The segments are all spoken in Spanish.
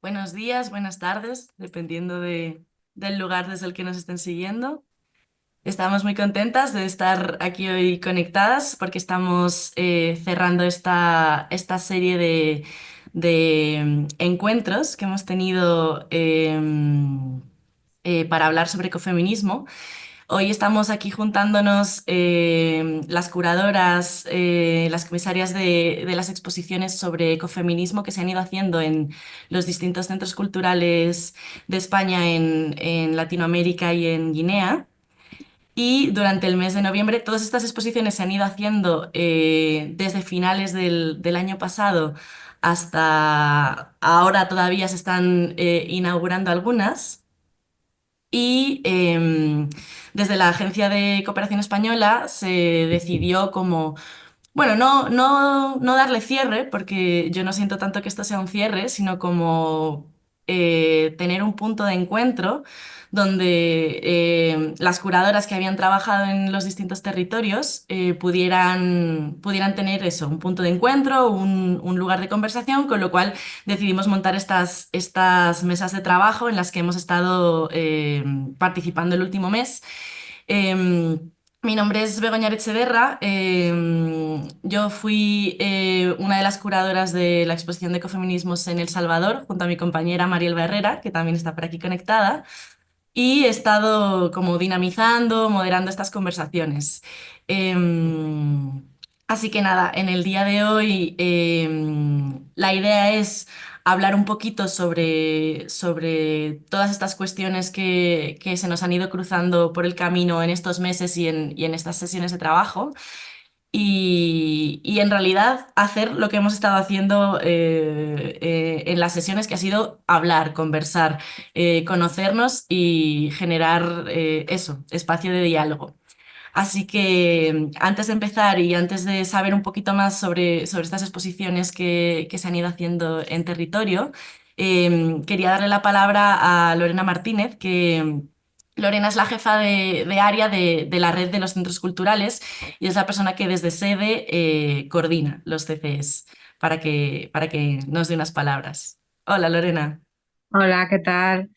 Buenos días, buenas tardes, dependiendo del lugar desde el que nos estén siguiendo. Estamos muy contentas de estar aquí hoy conectadas porque estamos cerrando esta serie de encuentros que hemos tenido para hablar sobre ecofeminismo. Hoy estamos aquí juntándonos las curadoras, las comisarias de las exposiciones sobre ecofeminismo que se han ido haciendo en los distintos centros culturales de España en Latinoamérica y en Guinea. Y durante el mes de noviembre, todas estas exposiciones se han ido haciendo desde finales del año pasado hasta ahora todavía se están inaugurando algunas. Y desde la Agencia de Cooperación Española se decidió como bueno, no darle cierre, porque yo no siento tanto que esto sea un cierre, sino como tener un punto de encuentro donde las curadoras que habían trabajado en los distintos territorios pudieran tener eso, un punto de encuentro, un lugar de conversación, con lo cual decidimos montar estas mesas de trabajo en las que hemos estado participando el último mes. Mi nombre es Begoña Etxederra. Yo fui una de las curadoras de la exposición de ecofeminismos en El Salvador, junto a mi compañera Mariel Barrera, que también está por aquí conectada, y he estado como dinamizando, moderando estas conversaciones. Em, Así que nada, en el día de hoy la idea es hablar un poquito sobre todas estas cuestiones que se nos han ido cruzando por el camino en estos meses y en estas sesiones de trabajo. Y en realidad hacer lo que hemos estado haciendo en las sesiones, que ha sido hablar, conversar, conocernos y generar eso, espacio de diálogo. Así que antes de empezar y antes de saber un poquito más sobre estas exposiciones que se han ido haciendo en territorio, quería darle la palabra a Lorena Martínez, que Lorena es la jefa de área de la red de los centros culturales y es la persona que desde sede coordina los CCs para que nos dé unas palabras. Hola, Lorena. Hola, ¿qué tal?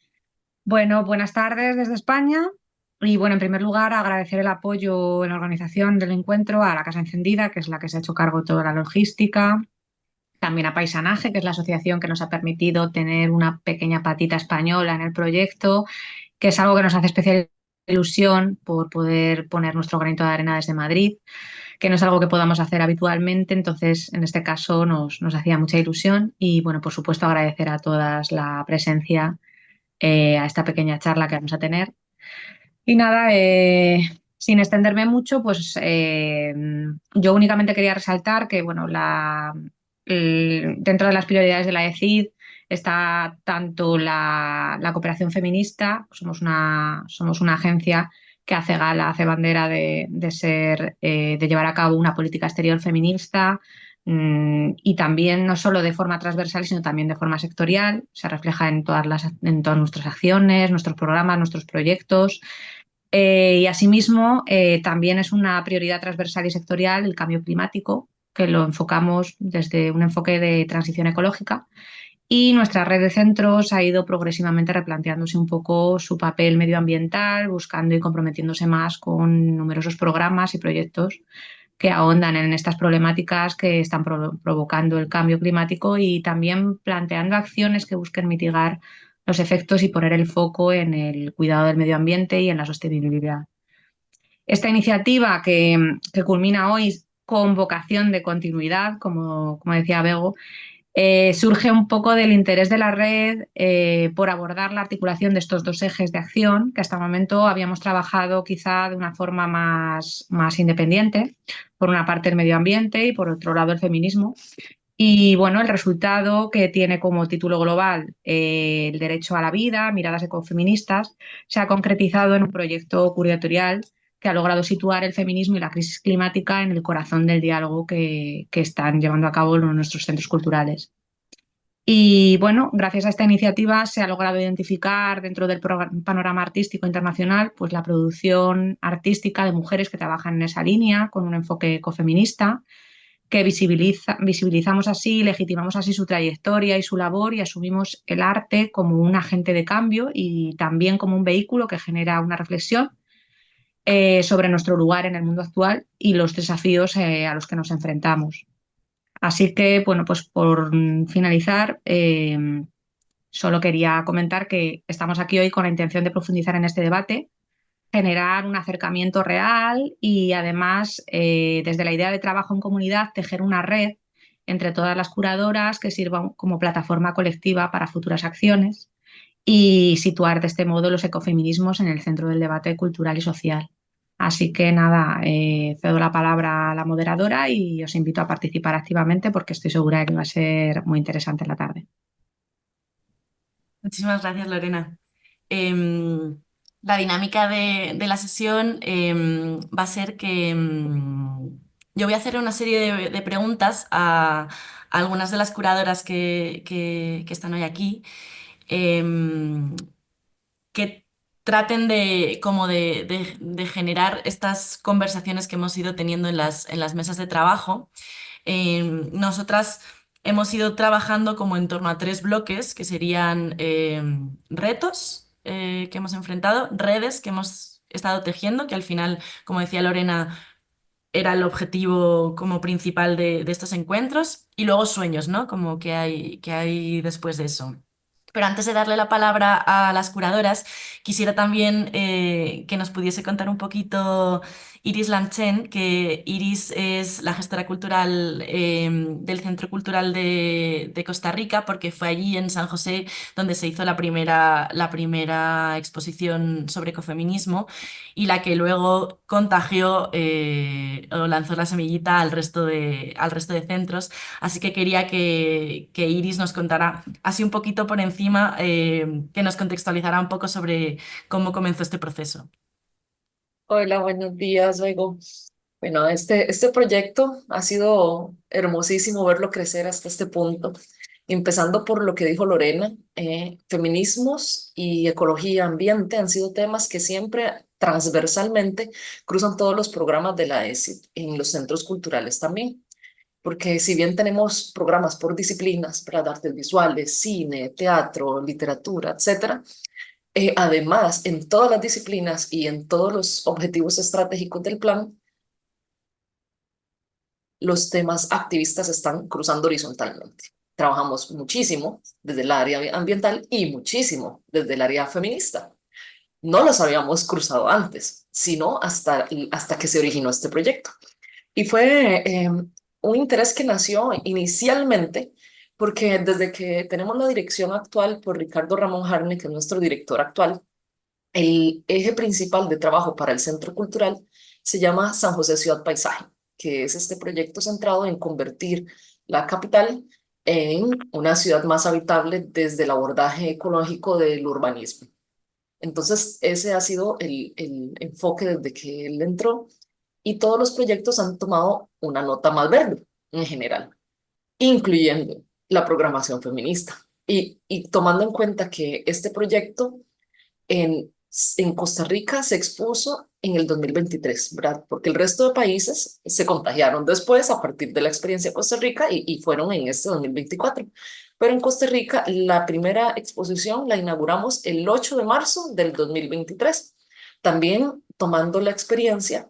Bueno, buenas tardes desde España. Y bueno, en primer lugar, agradecer el apoyo en la organización del encuentro a la Casa Encendida, que es la que se ha hecho cargo de toda la logística. También a Paisanaje, que es la asociación que nos ha permitido tener una pequeña patita española en el proyecto, que es algo que nos hace especial ilusión por poder poner nuestro granito de arena desde Madrid, que no es algo que podamos hacer habitualmente. Entonces, en este caso, nos hacía mucha ilusión. Y bueno, por supuesto, agradecer a todas la presencia a esta pequeña charla que vamos a tener. Y nada, sin extenderme mucho, pues yo únicamente quería resaltar que bueno, dentro de las prioridades de la ECID está tanto la cooperación feminista, somos una agencia que hace gala, hace bandera de llevar a cabo una política exterior feminista, y también no solo de forma transversal, sino también de forma sectorial. Se refleja en todas nuestras acciones, nuestros programas, nuestros proyectos. Y asimismo, también es una prioridad transversal y sectorial el cambio climático, que lo enfocamos desde un enfoque de transición ecológica. Y nuestra red de centros ha ido progresivamente replanteándose un poco su papel medioambiental, buscando y comprometiéndose más con numerosos programas y proyectos que ahondan en estas problemáticas que están provocando el cambio climático, y también planteando acciones que busquen mitigar los efectos y poner el foco en el cuidado del medio ambiente y en la sostenibilidad. Esta iniciativa que culmina hoy con vocación de continuidad, como decía Bego, surge un poco del interés de la red por abordar la articulación de estos dos ejes de acción que hasta el momento habíamos trabajado quizá de una forma más independiente. Por una parte el medio ambiente y por otro lado el feminismo. Y bueno, el resultado, que tiene como título global el derecho a la vida, miradas ecofeministas, se ha concretizado en un proyecto curatorial que ha logrado situar el feminismo y la crisis climática en el corazón del diálogo que están llevando a cabo nuestros centros culturales. Y bueno, gracias a esta iniciativa se ha logrado identificar dentro del panorama artístico internacional pues la producción artística de mujeres que trabajan en esa línea con un enfoque ecofeminista, que visibilizamos así, legitimamos así su trayectoria y su labor y asumimos el arte como un agente de cambio y también como un vehículo que genera una reflexión sobre nuestro lugar en el mundo actual y los desafíos a los que nos enfrentamos. Así que, bueno, pues por finalizar, solo quería comentar que estamos aquí hoy con la intención de profundizar en este debate, generar un acercamiento real y además, desde la idea de trabajo en comunidad, tejer una red entre todas las curadoras que sirvan como plataforma colectiva para futuras acciones y situar de este modo los ecofeminismos en el centro del debate cultural y social. Así que nada, cedo la palabra a la moderadora y os invito a participar activamente porque estoy segura de que va a ser muy interesante la tarde. Muchísimas gracias, Lorena. Em, la dinámica de la sesión va a ser que yo voy a hacer una serie de preguntas a algunas de las curadoras que están hoy aquí, em, que traten de generar estas conversaciones que hemos ido teniendo en las mesas de trabajo. Nosotras hemos ido trabajando como en torno a tres bloques, que serían retos que hemos enfrentado, redes que hemos estado tejiendo, que al final, como decía Lorena, era el objetivo como principal de estos encuentros, y luego sueños, ¿no? Como que hay después de eso. Pero antes de darle la palabra a las curadoras, quisiera también que nos pudiese contar un poquito Iris Lanchen, que Iris es la gestora cultural del Centro Cultural de Costa Rica, porque fue allí en San José donde se hizo la primera exposición sobre ecofeminismo y la que luego contagió o lanzó la semillita al resto de centros. Así que quería que Iris nos contara así un poquito por encima, que nos contextualizara un poco sobre cómo comenzó este proceso. Hola, buenos días, oigo. Bueno, este proyecto ha sido hermosísimo verlo crecer hasta este punto, empezando por lo que dijo Lorena, feminismos y ecología, ambiente han sido temas que siempre transversalmente cruzan todos los programas de la ESI en los centros culturales también, porque si bien tenemos programas por disciplinas, para artes visuales, cine, teatro, literatura, etcétera, además, en todas las disciplinas y en todos los objetivos estratégicos del plan, los temas activistas están cruzando horizontalmente. Trabajamos muchísimo desde el área ambiental y muchísimo desde el área feminista. No los habíamos cruzado antes, sino hasta que se originó este proyecto. Y fue un interés que nació inicialmente porque desde que tenemos la dirección actual por Ricardo Ramón Jarne, que es nuestro director actual, el eje principal de trabajo para el Centro Cultural se llama San José Ciudad Paisaje, que es este proyecto centrado en convertir la capital en una ciudad más habitable desde el abordaje ecológico del urbanismo. Entonces, ese ha sido el enfoque desde que él entró y todos los proyectos han tomado una nota más verde en general, incluyendo la programación feminista. Y tomando en cuenta que este proyecto en, en Costa Rica se expuso en el 2023, ¿verdad? Porque el resto de países se contagiaron después a partir de la experiencia de Costa Rica y fueron en este 2024. Pero en Costa Rica la primera exposición la inauguramos el 8 de marzo del 2023, también tomando la experiencia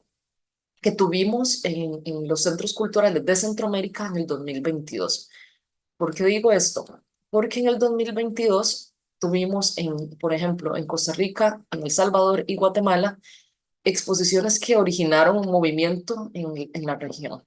que tuvimos en los centros culturales de Centroamérica en el 2022. ¿Por qué digo esto? Porque en el 2022 tuvimos, por ejemplo, en Costa Rica, en El Salvador y Guatemala, exposiciones que originaron un movimiento en la región.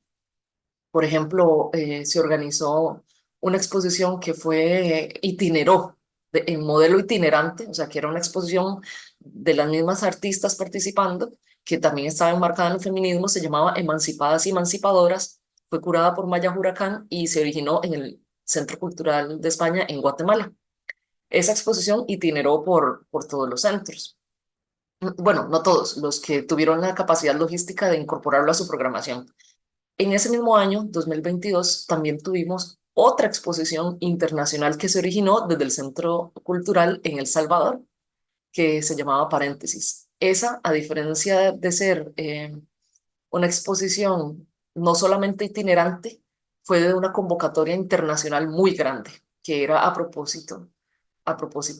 Por ejemplo, se organizó una exposición que itineró en modelo itinerante, o sea, que era una exposición de las mismas artistas participando, que también estaba enmarcada en el feminismo, se llamaba Emancipadas y Emancipadoras, fue curada por Maya Huracán y se originó en el Centro Cultural de España en Guatemala. Esa exposición itineró por todos los centros. Bueno, no todos, los que tuvieron la capacidad logística de incorporarlo a su programación. En ese mismo año, 2022, también tuvimos otra exposición internacional que se originó desde el Centro Cultural en El Salvador, que se llamaba Paréntesis. Esa, a diferencia de ser una exposición no solamente itinerante, fue de una convocatoria internacional muy grande, que era a propósito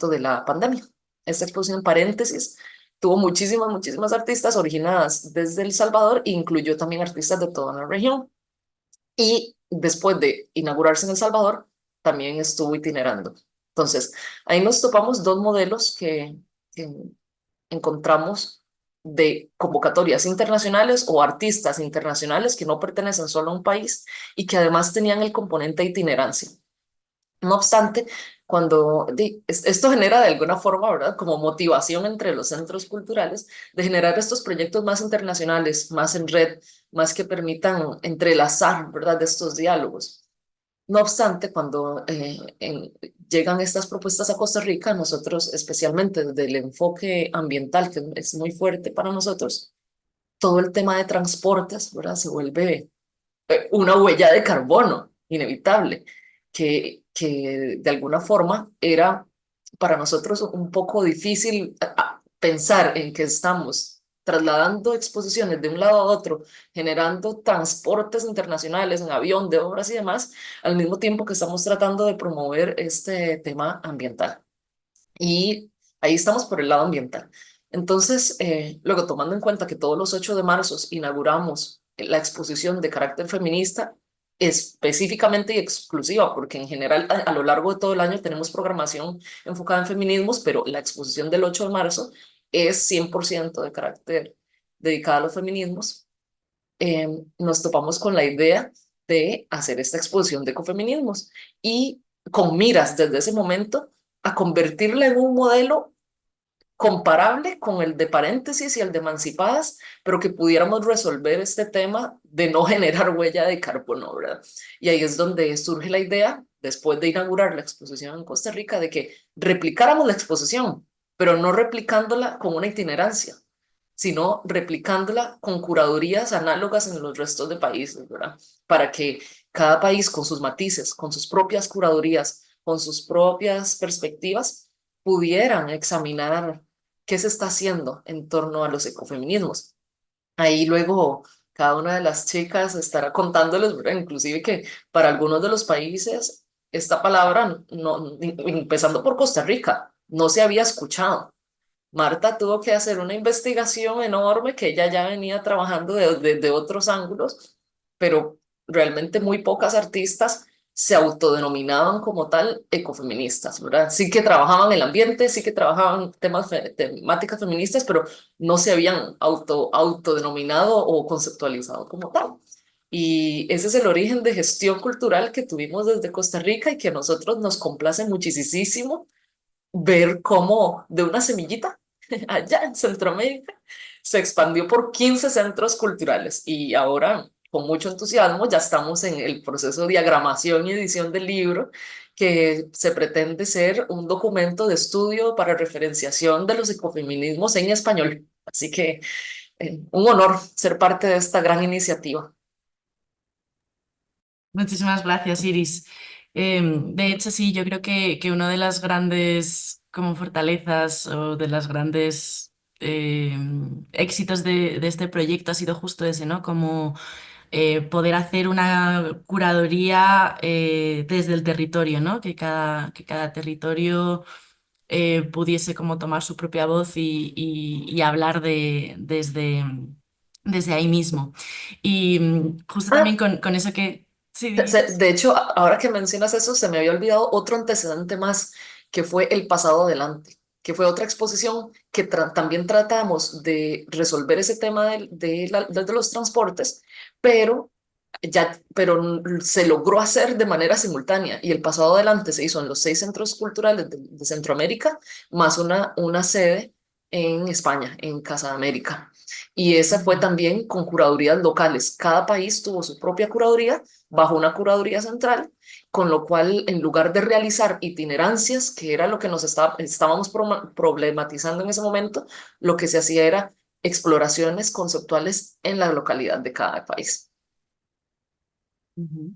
de la pandemia. Esta exposición, paréntesis, tuvo muchísimas artistas originadas desde El Salvador e incluyó también artistas de toda la región. Y después de inaugurarse en El Salvador, también estuvo itinerando. Entonces, ahí nos topamos dos modelos que encontramos de convocatorias internacionales o artistas internacionales que no pertenecen solo a un país y que además tenían el componente de itinerancia. No obstante, esto genera de alguna forma, ¿verdad? Como motivación entre los centros culturales de generar estos proyectos más internacionales, más en red, más que permitan entrelazar, ¿verdad? De estos diálogos. No obstante, cuando llegan estas propuestas a Costa Rica, nosotros, especialmente desde el enfoque ambiental, que es muy fuerte para nosotros, todo el tema de transportes, ¿verdad? Se vuelve una huella de carbono inevitable, que de alguna forma era para nosotros un poco difícil pensar en que estamos trasladando exposiciones de un lado a otro, generando transportes internacionales en avión, de obras y demás, al mismo tiempo que estamos tratando de promover este tema ambiental. Y ahí estamos por el lado ambiental. Entonces, luego tomando en cuenta que todos los 8 de marzo inauguramos la exposición de carácter feminista, específicamente y exclusiva, porque en general a lo largo de todo el año tenemos programación enfocada en feminismos, pero la exposición del 8 de marzo es 100% de carácter dedicada a los feminismos. Nos topamos con la idea de hacer esta exposición de ecofeminismos y con miras desde ese momento a convertirla en un modelo comparable con el de paréntesis y el de emancipadas, pero que pudiéramos resolver este tema de no generar huella de carbono, ¿verdad? Y ahí es donde surge la idea, después de inaugurar la exposición en Costa Rica, de que replicáramos la exposición, pero no replicándola con una itinerancia, sino replicándola con curadurías análogas en los restos de países, ¿verdad? Para que cada país con sus matices, con sus propias curadurías, con sus propias perspectivas, pudieran examinar qué se está haciendo en torno a los ecofeminismos. Ahí luego cada una de las chicas estará contándoles, ¿verdad? Inclusive que para algunos de los países esta palabra, no, empezando por Costa Rica, no se había escuchado. Marta tuvo que hacer una investigación enorme que ella ya venía trabajando de otros ángulos, pero realmente muy pocas artistas se autodenominaban como tal ecofeministas, ¿verdad? Sí que trabajaban el ambiente, sí que trabajaban temáticas feministas, pero no se habían autodenominado o conceptualizado como tal. Y ese es el origen de gestión cultural que tuvimos desde Costa Rica y que a nosotros nos complace muchísimo ver cómo de una semillita allá en Centroamérica se expandió por 15 centros culturales y ahora con mucho entusiasmo ya estamos en el proceso de diagramación y edición del libro que se pretende ser un documento de estudio para referenciación de los ecofeminismos en español. Así que un honor ser parte de esta gran iniciativa. Muchísimas gracias, Iris. De hecho, sí, yo creo que una de las grandes como fortalezas o de las grandes éxitos de este proyecto ha sido justo ese, ¿no? Como poder hacer una curaduría desde el territorio, ¿no? Que cada territorio pudiese como tomar su propia voz y hablar desde ahí mismo. Y justo también Ah, con eso que... Sí, di. de hecho, ahora que mencionas eso, se me había olvidado otro antecedente más, que fue el pasado adelante, que fue otra exposición que también tratamos de resolver ese tema de los transportes, pero se logró hacer de manera simultánea y el pasado adelante se hizo en los 6 centros culturales de Centroamérica, más una sede en España, en Casa de América. Y esa fue Ujú. también con curadurías locales. Cada país tuvo su propia curaduría bajo una curaduría central, con lo cual en lugar de realizar itinerancias, que era lo que estábamos problematizando en ese momento, lo que se hacía era exploraciones conceptuales en la localidad de cada país. Ujú.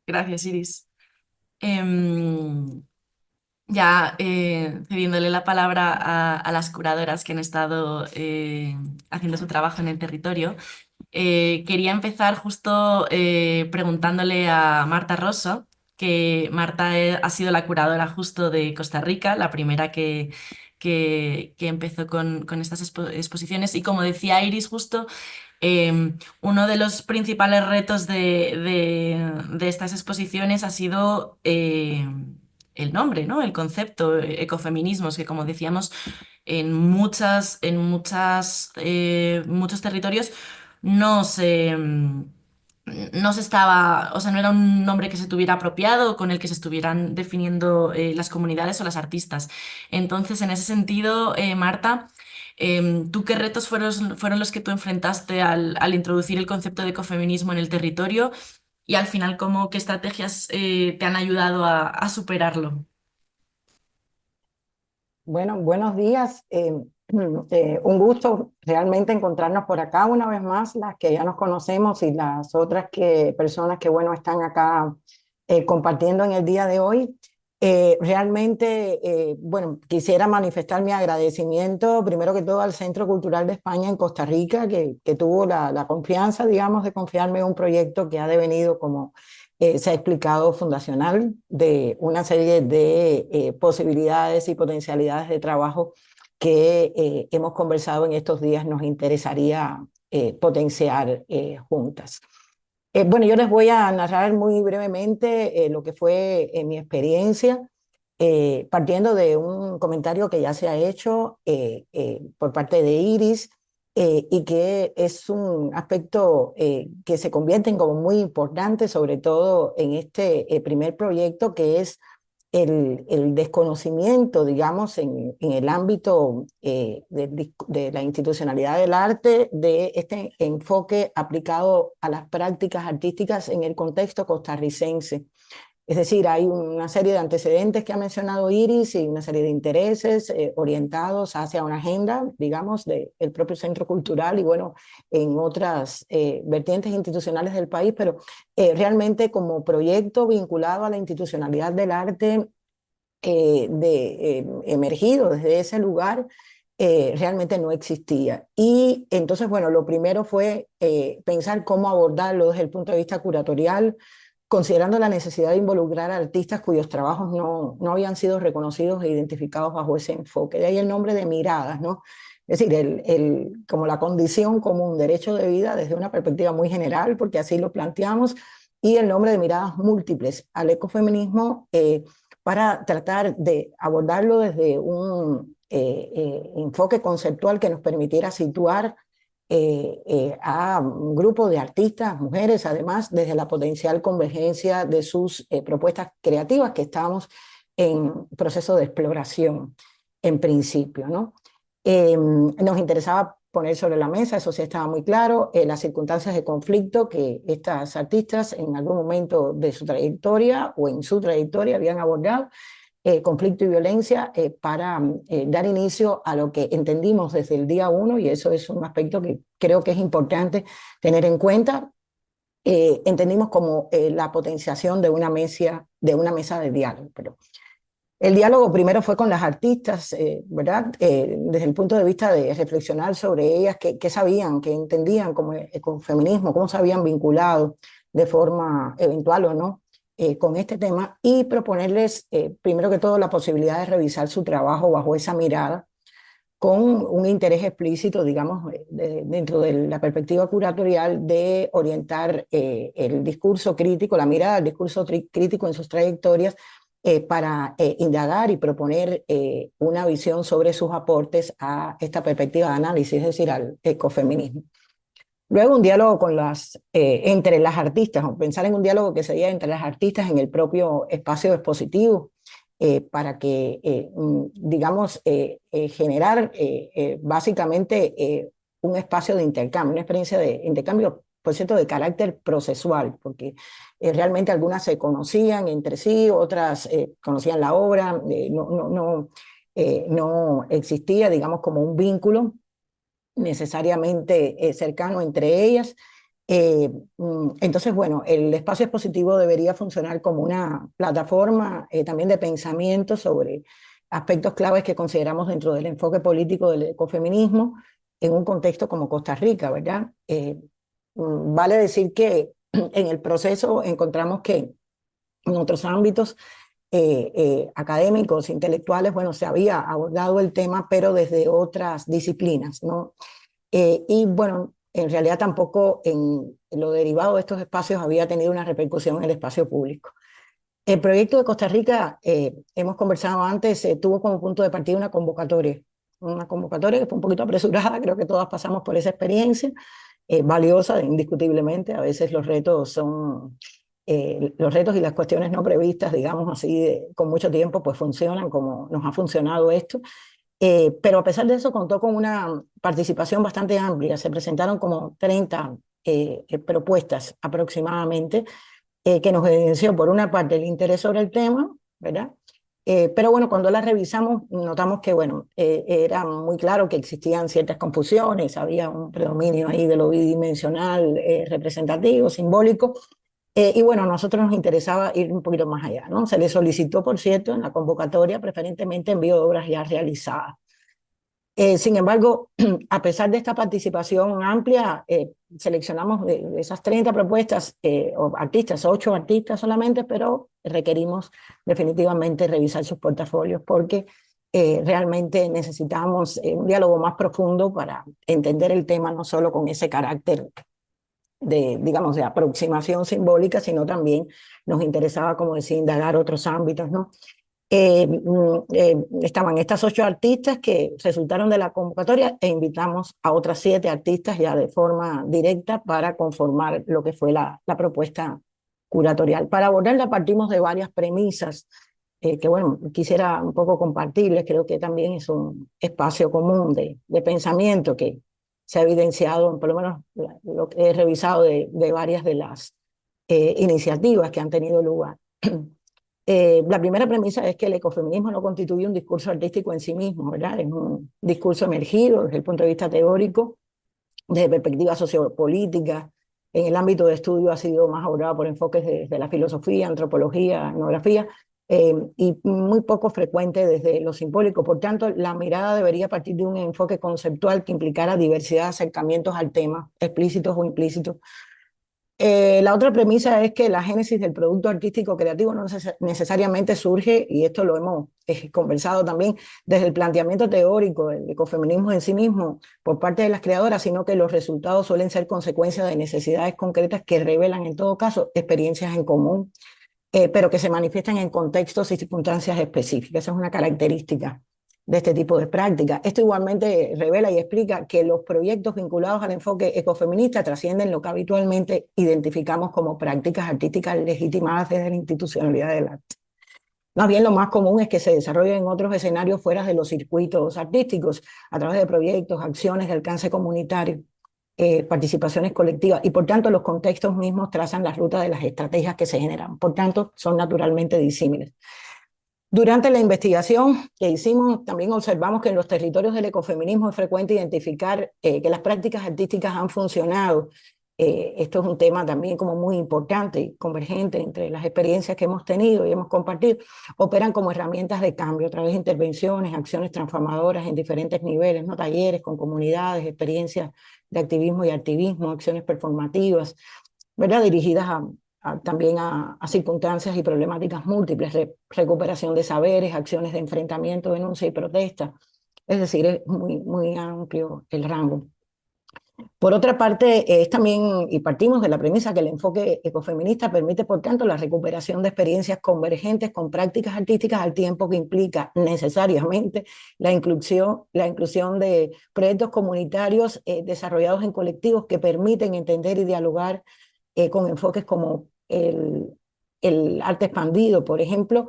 Gracias, Iris. Em, ya cediéndole la palabra a las curadoras que han estado haciendo su trabajo en el territorio. Quería empezar justo preguntándole a Marta Rosso, que Marta ha sido la curadora justo de Costa Rica, la primera que empezó con estas exposiciones. Y como decía Iris justo, uno de los principales retos de estas exposiciones ha sido el nombre, ¿no? El concepto, ecofeminismos, que como decíamos, muchos territorios no se, no se estaba, o sea, no era un nombre que se tuviera apropiado, con el que se estuvieran definiendo las comunidades o las artistas. Entonces, en ese sentido, Marta, ¿tú qué retos fueron los que tú enfrentaste al introducir el concepto de ecofeminismo en el territorio? Y al final, ¿qué estrategias te han ayudado a superarlo? Bueno, buenos días. Un gusto realmente encontrarnos por acá una vez más, las que ya nos conocemos y las otras personas que, bueno, están acá compartiendo en el día de hoy. Realmente, bueno, quisiera manifestar mi agradecimiento, primero que todo, al Centro Cultural de España en Costa Rica, que tuvo la confianza, digamos, de confiarme en un proyecto que ha devenido como se ha explicado fundacional de una serie de posibilidades y potencialidades de trabajo que hemos conversado en estos días, nos interesaría potenciar juntas. Bueno, yo les voy a narrar muy brevemente lo que fue mi experiencia, partiendo de un comentario que ya se ha hecho por parte de Iris y que es un aspecto que se convierte en como muy importante, sobre todo en este primer proyecto, que es el desconocimiento, digamos, en el ámbito de la institucionalidad del arte, de este enfoque aplicado a las prácticas artísticas en el contexto costarricense. Es decir, hay una serie de antecedentes que ha mencionado Iris y una serie de intereses orientados hacia una agenda, digamos, del propio centro cultural y, bueno, en otras vertientes institucionales del país, pero realmente como proyecto vinculado a la institucionalidad del arte emergido desde ese lugar, realmente no existía. Y entonces, bueno, lo primero fue pensar cómo abordarlo desde el punto de vista curatorial, considerando la necesidad de involucrar a artistas cuyos trabajos no habían sido reconocidos e identificados bajo ese enfoque. De ahí el nombre de Miradas, ¿no? Es decir, como la condición como un derecho de vida desde una perspectiva muy general, porque así lo planteamos, y el nombre de Miradas Múltiples al ecofeminismo para tratar de abordarlo desde un enfoque conceptual que nos permitiera situar a un grupo de artistas, mujeres, además, desde la potencial convergencia de sus propuestas creativas que estábamos en proceso de exploración en principio, ¿no? Nos interesaba poner sobre la mesa, eso sí estaba muy claro, las circunstancias de conflicto que estas artistas en algún momento de su trayectoria o en su trayectoria habían abordado, conflicto y violencia, para dar inicio a lo que entendimos desde el día uno, y eso es un aspecto que creo que es importante tener en cuenta. Entendimos como la potenciación de una mesa de diálogo. Pero el diálogo primero fue con las artistas, ¿verdad? Desde el punto de vista de reflexionar sobre ellas, qué sabían, qué entendían como ecofeminismo, cómo se habían vinculado de forma eventual o no con este tema, y proponerles, primero que todo, la posibilidad de revisar su trabajo bajo esa mirada, con un interés explícito, digamos, dentro de la perspectiva curatorial, de orientar el discurso crítico, la mirada del discurso crítico en sus trayectorias, para indagar y proponer una visión sobre sus aportes a esta perspectiva de análisis, es decir, al ecofeminismo. Luego un diálogo entre las artistas, o pensar en un diálogo que sería entre las artistas en el propio espacio expositivo, para que, digamos, generar básicamente un espacio de intercambio, una experiencia de intercambio, por cierto, de carácter procesual, porque realmente algunas se conocían entre sí, otras conocían la obra, no existía, digamos, como un vínculo necesariamente cercano entre ellas. Entonces, bueno, el espacio expositivo debería funcionar como una plataforma también de pensamiento sobre aspectos claves que consideramos dentro del enfoque político del ecofeminismo en un contexto como Costa Rica, ¿verdad? Vale decir que en el proceso encontramos que en otros ámbitos académicos, intelectuales, bueno, se había abordado el tema, pero desde otras disciplinas, ¿no? Y bueno, en realidad tampoco en lo derivado de estos espacios había tenido una repercusión en el espacio público. El proyecto de Costa Rica, hemos conversado antes, tuvo como punto de partida una convocatoria que fue un poquito apresurada, creo que todas pasamos por esa experiencia, valiosa indiscutiblemente. A veces los retos y las cuestiones no previstas, digamos así, con mucho tiempo, pues funcionan como nos ha funcionado esto. Pero a pesar de eso contó con una participación bastante amplia. Se presentaron como 30 propuestas aproximadamente, que nos evidenció por una parte el interés sobre el tema, ¿verdad? Pero bueno, cuando las revisamos notamos que bueno, era muy claro que existían ciertas confusiones, había un predominio ahí de lo bidimensional, representativo, simbólico, y bueno, a nosotros nos interesaba ir un poquito más allá, ¿no? Se le solicitó, por cierto, en la convocatoria preferentemente envío de obras ya realizadas. Sin embargo, a pesar de esta participación amplia, seleccionamos de esas 30 propuestas, o artistas, 8 artistas solamente, pero requerimos definitivamente revisar sus portafolios porque realmente necesitamos un diálogo más profundo para entender el tema, no solo con ese carácter de, digamos, de aproximación simbólica, sino también nos interesaba, como decía, indagar otros ámbitos, ¿no? Estaban estas 8 artistas que resultaron de la convocatoria e invitamos a otras 7 artistas ya de forma directa para conformar lo que fue la propuesta curatorial. Para abordarla partimos de varias premisas que, bueno, quisiera un poco compartirles. Creo que también es un espacio común de pensamiento que se ha evidenciado, por lo menos lo que he revisado de varias de las iniciativas que han tenido lugar. La primera premisa es que el ecofeminismo no constituye un discurso artístico en sí mismo, ¿verdad? Es un discurso emergido desde el punto de vista teórico, desde perspectiva sociopolítica. En el ámbito de estudio ha sido más abordado por enfoques de la filosofía, antropología, etnografía, y muy poco frecuente desde lo simbólico. Por tanto, la mirada debería partir de un enfoque conceptual que implicara diversidad de acercamientos al tema, explícitos o implícitos. La otra premisa es que la génesis del producto artístico creativo no necesariamente surge, y esto lo hemos conversado también, desde el planteamiento teórico del ecofeminismo en sí mismo por parte de las creadoras, sino que los resultados suelen ser consecuencia de necesidades concretas que revelan en todo caso experiencias en común, pero que se manifiestan en contextos y circunstancias específicas. Esa es una característica de este tipo de prácticas. Esto igualmente revela y explica que los proyectos vinculados al enfoque ecofeminista trascienden lo que habitualmente identificamos como prácticas artísticas legitimadas desde la institucionalidad del arte. Más bien, lo más común es que se desarrollen en otros escenarios fuera de los circuitos artísticos, a través de proyectos, acciones de alcance comunitario, participaciones colectivas, y por tanto los contextos mismos trazan la ruta de las estrategias que se generan. Por tanto, son naturalmente disímiles. Durante la investigación que hicimos, también observamos que en los territorios del ecofeminismo es frecuente identificar que las prácticas artísticas han funcionado. Esto es un tema también como muy importante y convergente entre las experiencias que hemos tenido y hemos compartido. Operan como herramientas de cambio a través de intervenciones, acciones transformadoras en diferentes niveles, ¿no? Talleres con comunidades, experiencias de activismo y activismo, acciones performativas, ¿verdad? Dirigidas también a circunstancias y problemáticas múltiples, recuperación de saberes, acciones de enfrentamiento, denuncia y protesta. Es decir, es muy amplio el rango. Por otra parte, es también, y partimos de la premisa que el enfoque ecofeminista permite, por tanto, la recuperación de experiencias convergentes con prácticas artísticas, al tiempo que implica necesariamente la inclusión de proyectos comunitarios desarrollados en colectivos que permiten entender y dialogar con enfoques como el arte expandido, por ejemplo,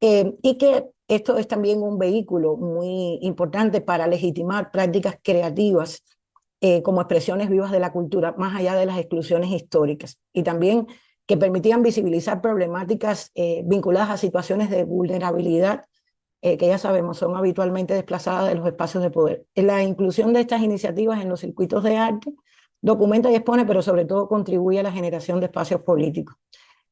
y que esto es también un vehículo muy importante para legitimar prácticas creativas como expresiones vivas de la cultura, más allá de las exclusiones históricas, y también que permitían visibilizar problemáticas vinculadas a situaciones de vulnerabilidad que ya sabemos son habitualmente desplazadas de los espacios de poder. La inclusión de estas iniciativas en los circuitos de arte documenta y expone, pero sobre todo contribuye a la generación de espacios políticos.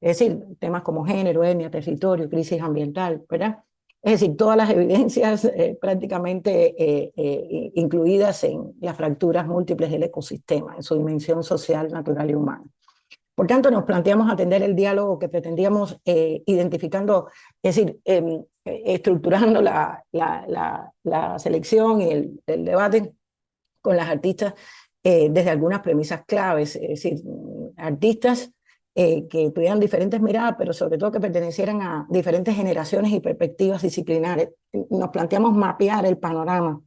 Es decir, temas como género, etnia, territorio, crisis ambiental, ¿verdad? Es decir, todas las evidencias prácticamente incluidas en las fracturas múltiples del ecosistema, en su dimensión social, natural y humana. Por tanto, nos planteamos atender el diálogo que pretendíamos identificando, es decir, estructurando la selección y el debate con las artistas desde algunas premisas claves, es decir, artistas que tuvieran diferentes miradas, pero sobre todo que pertenecieran a diferentes generaciones y perspectivas disciplinares. Nos planteamos mapear el panorama,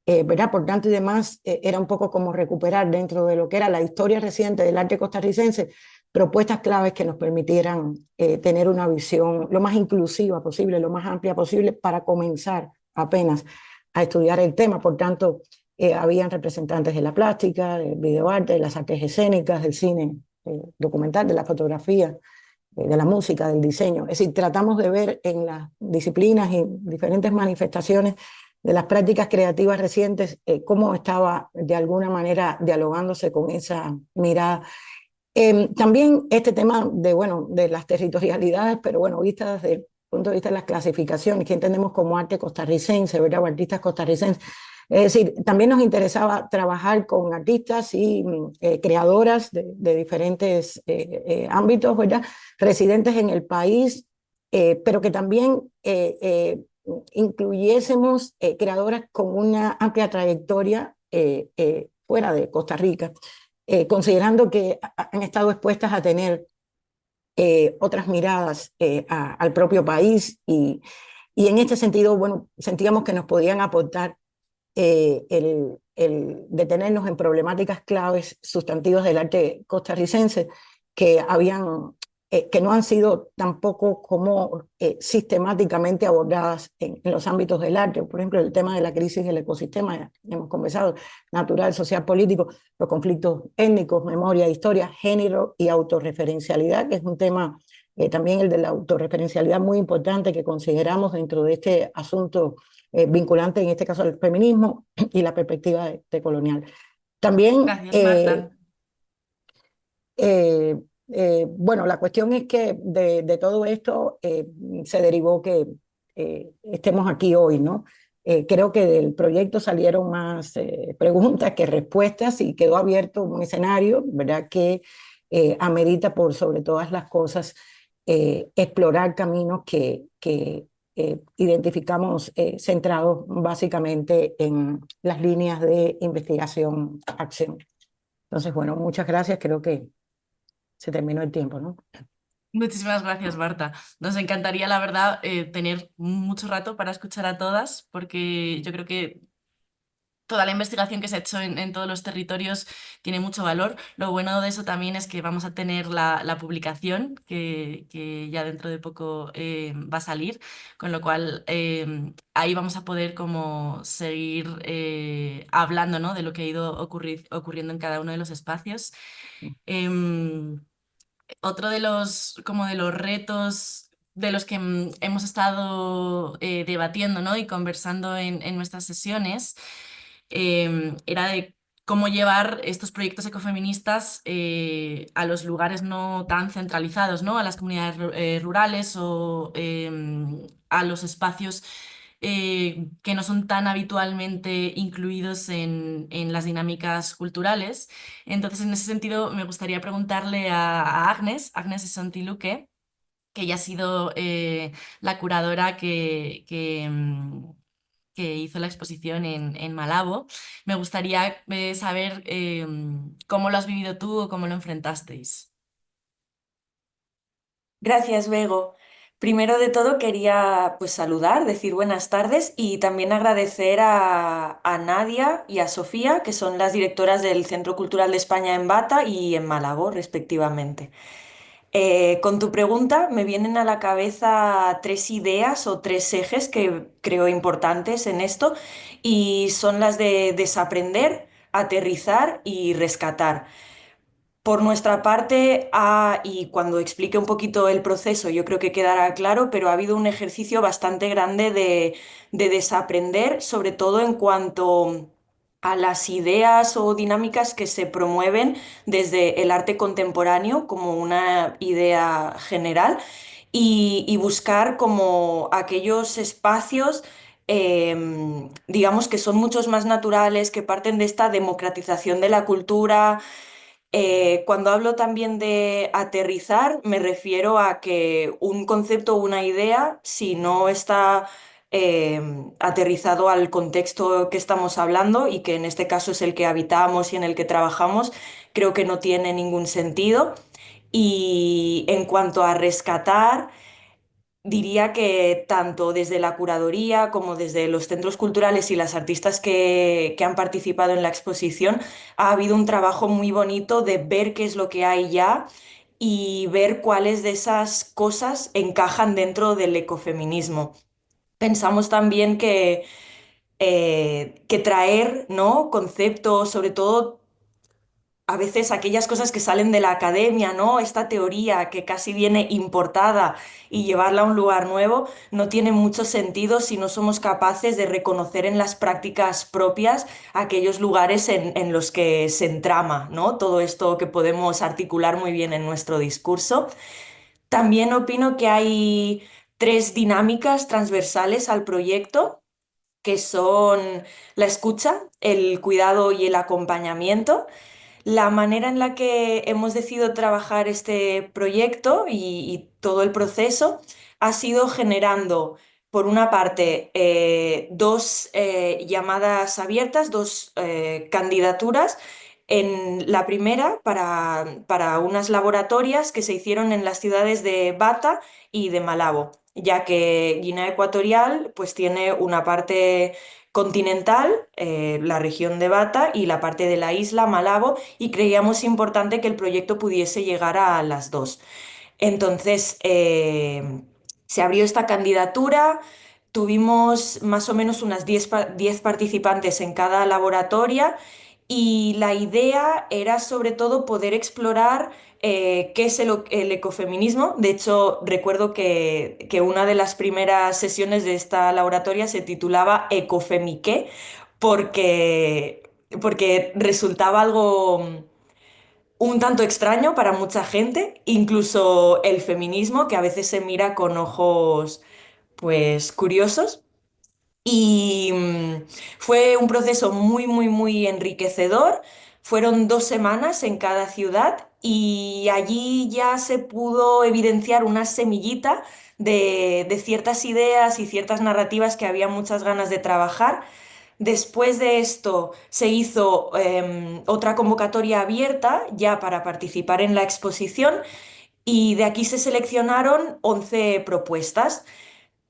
¿verdad? Por tanto y demás, era un poco como recuperar dentro de lo que era la historia reciente del arte costarricense, propuestas claves que nos permitieran tener una visión lo más inclusiva posible, lo más amplia posible para comenzar apenas a estudiar el tema. Por tanto, habían representantes de la plástica, del videoarte, de las artes escénicas, del cine documental, de la fotografía, de la música, del diseño. Es decir, tratamos de ver en las disciplinas y diferentes manifestaciones de las prácticas creativas recientes cómo estaba de alguna manera dialogándose con esa mirada. También este tema de, bueno, de las territorialidades, pero bueno, vista desde el punto de vista de las clasificaciones, que entendemos como arte costarricense, ¿verdad? O artistas costarricenses. Es decir, también nos interesaba trabajar con artistas y creadoras de diferentes ámbitos, ¿verdad? Residentes en el país, pero que también incluyésemos creadoras con una amplia trayectoria fuera de Costa Rica, considerando que han estado expuestas a tener otras miradas al propio país y en este sentido, bueno, sentíamos que nos podían aportar el detenernos en problemáticas claves sustantivas del arte costarricense que que no han sido tampoco como sistemáticamente abordadas en los ámbitos del arte. Por ejemplo, el tema de la crisis del ecosistema, ya hemos conversado, natural, social, político, los conflictos étnicos, memoria, historia, género y autorreferencialidad, que es un tema también el de la autorreferencialidad muy importante que consideramos dentro de este asunto vinculante, en este caso al feminismo y la perspectiva de colonial. También, Gracias, Marta. bueno, la cuestión es que de todo esto se derivó que estemos aquí hoy, ¿no? Creo que del proyecto salieron más preguntas que respuestas y quedó abierto un escenario, ¿verdad? Que amerita por sobre todas las cosas explorar caminos que identificamos centrados básicamente en las líneas de investigación-acción. Entonces, bueno, muchas gracias. Creo que se terminó el tiempo, ¿no? Muchísimas gracias, Marta. Nos encantaría, la verdad, tener mucho rato para escuchar a todas, porque yo creo que toda la investigación que se ha hecho en todos los territorios tiene mucho valor. Lo bueno de eso también es que vamos a tener la publicación que ya dentro de poco va a salir, con lo cual ahí vamos a poder como seguir hablando, ¿no? De lo que ha ido ocurriendo en cada uno de los espacios. Em, Otro como de los retos de los que hemos estado debatiendo, ¿no? Y conversando en nuestras sesiones era de cómo llevar estos proyectos ecofeministas a los lugares no tan centralizados, ¿no? A las comunidades rurales o a los espacios que no son tan habitualmente incluidos en las dinámicas culturales. Entonces, en ese sentido, me gustaría preguntarle a Agnes Santiluque, que ella ha sido la curadora que hizo la exposición en Malabo. Me gustaría saber cómo lo has vivido tú o cómo lo enfrentasteis. Gracias, Bego. Primero de todo quería pues saludar, decir buenas tardes y también agradecer a Nadia y a Sofía, que son las directoras del Centro Cultural de España en Bata y en Malabo, respectivamente. Con tu pregunta me vienen a la cabeza tres ideas o tres ejes que creo importantes en esto y son las de desaprender, aterrizar y rescatar. Por nuestra parte, y cuando explique un poquito el proceso, yo creo que quedará claro, pero ha habido un ejercicio bastante grande de desaprender, sobre todo en cuanto a las ideas o dinámicas que se promueven desde el arte contemporáneo como una idea general y buscar como aquellos espacios, digamos, que son muchos más naturales, que parten de esta democratización de la cultura. Cuando hablo también de aterrizar, me refiero a que un concepto o una idea, si no está eh, aterrizado al contexto que estamos hablando y que en este caso es el que habitamos y en el que trabajamos, creo que no tiene ningún sentido. Y en cuanto a rescatar, diría que tanto desde la curaduría como desde los centros culturales y las artistas que han participado en la exposición, ha habido un trabajo muy bonito de ver qué es lo que hay ya y ver cuáles de esas cosas encajan dentro del ecofeminismo. Pensamos también que traer, ¿no? Conceptos, sobre todo a veces aquellas cosas que salen de la academia, ¿no? Esta teoría que casi viene importada y llevarla a un lugar nuevo, no tiene mucho sentido si no somos capaces de reconocer en las prácticas propias aquellos lugares en los que se entrama, ¿no? Todo esto que podemos articular muy bien en nuestro discurso. También opino que hay tres dinámicas transversales al proyecto, que son la escucha, el cuidado y el acompañamiento. La manera en la que hemos decidido trabajar este proyecto y todo el proceso ha sido generando, por una parte, dos llamadas abiertas, dos candidaturas. En la primera, para unas laboratorias que se hicieron en las ciudades de Bata y de Malabo, ya que Guinea Ecuatorial pues tiene una parte continental, la región de Bata, y la parte de la isla, Malabo, y creíamos importante que el proyecto pudiese llegar a las dos. Entonces, se abrió esta candidatura, tuvimos más o menos unas 10 participantes en cada laboratoria y la idea era sobre todo poder explorar qué es el ecofeminismo. De hecho, recuerdo que una de las primeras sesiones de esta laboratoria se titulaba Ecofemiqué porque resultaba algo un tanto extraño para mucha gente, incluso el feminismo, que a veces se mira con ojos, pues, curiosos. Y fue un proceso muy, muy, muy enriquecedor. Fueron 2 semanas en cada ciudad y allí ya se pudo evidenciar una semillita de ciertas ideas y ciertas narrativas que había muchas ganas de trabajar. Después de esto se hizo otra convocatoria abierta ya para participar en la exposición y de aquí se seleccionaron 11 propuestas.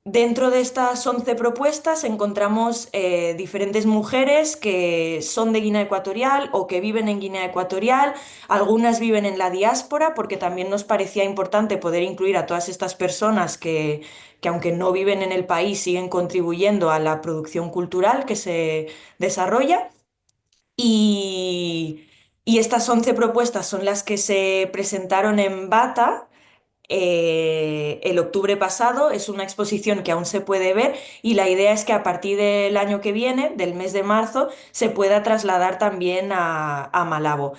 Dentro de estas 11 propuestas encontramos diferentes mujeres que son de Guinea Ecuatorial o que viven en Guinea Ecuatorial, algunas viven en la diáspora porque también nos parecía importante poder incluir a todas estas personas que aunque no viven en el país siguen contribuyendo a la producción cultural que se desarrolla. Y, y estas 11 propuestas son las que se presentaron en Bata el octubre pasado. Es una exposición que aún se puede ver y la idea es que a partir del año que viene, del mes de marzo, se pueda trasladar también a Malabo.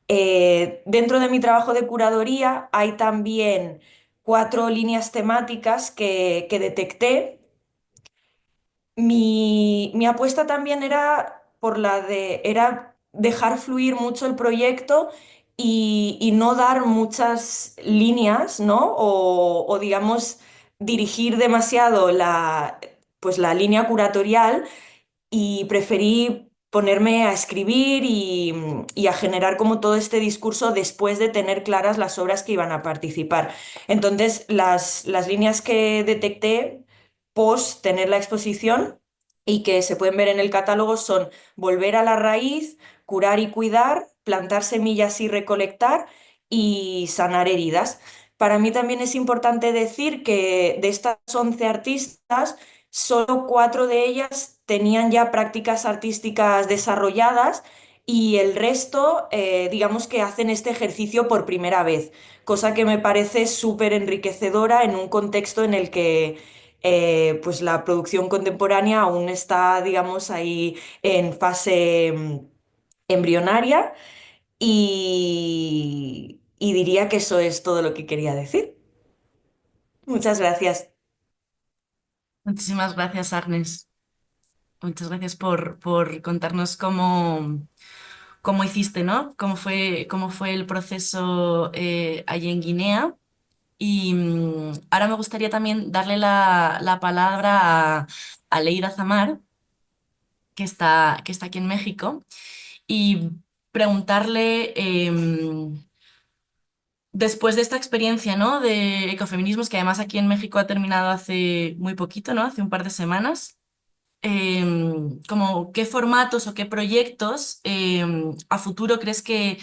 Dentro de mi trabajo de curaduría hay también 4 líneas temáticas que detecté. Mi apuesta también era era dejar fluir mucho el proyecto y no dar muchas líneas, ¿no? O digamos, dirigir demasiado pues la línea curatorial y preferí ponerme a escribir y a generar como todo este discurso después de tener claras las obras que iban a participar. Entonces, las líneas que detecté post tener la exposición y que se pueden ver en el catálogo son volver a la raíz, curar y cuidar, plantar semillas y recolectar y sanar heridas. Para mí también es importante decir que de estas 11 artistas, solo 4 de ellas tenían ya prácticas artísticas desarrolladas y el resto, digamos que hacen este ejercicio por primera vez, cosa que me parece súper enriquecedora en un contexto en el que pues la producción contemporánea aún está, digamos, ahí en fase embrionaria y diría que eso es todo lo que quería decir. Muchas gracias. Muchísimas gracias, Agnes. Muchas gracias por contarnos cómo hiciste, ¿no? Cómo fue el proceso allí en Guinea. Y ahora me gustaría también darle la palabra a Leida Zamar, que está aquí en México, y preguntarle, después de esta experiencia, ¿no? De ecofeminismos, que además aquí en México ha terminado hace muy poquito, ¿no? Hace un par de semanas. Como qué formatos o qué proyectos a futuro crees que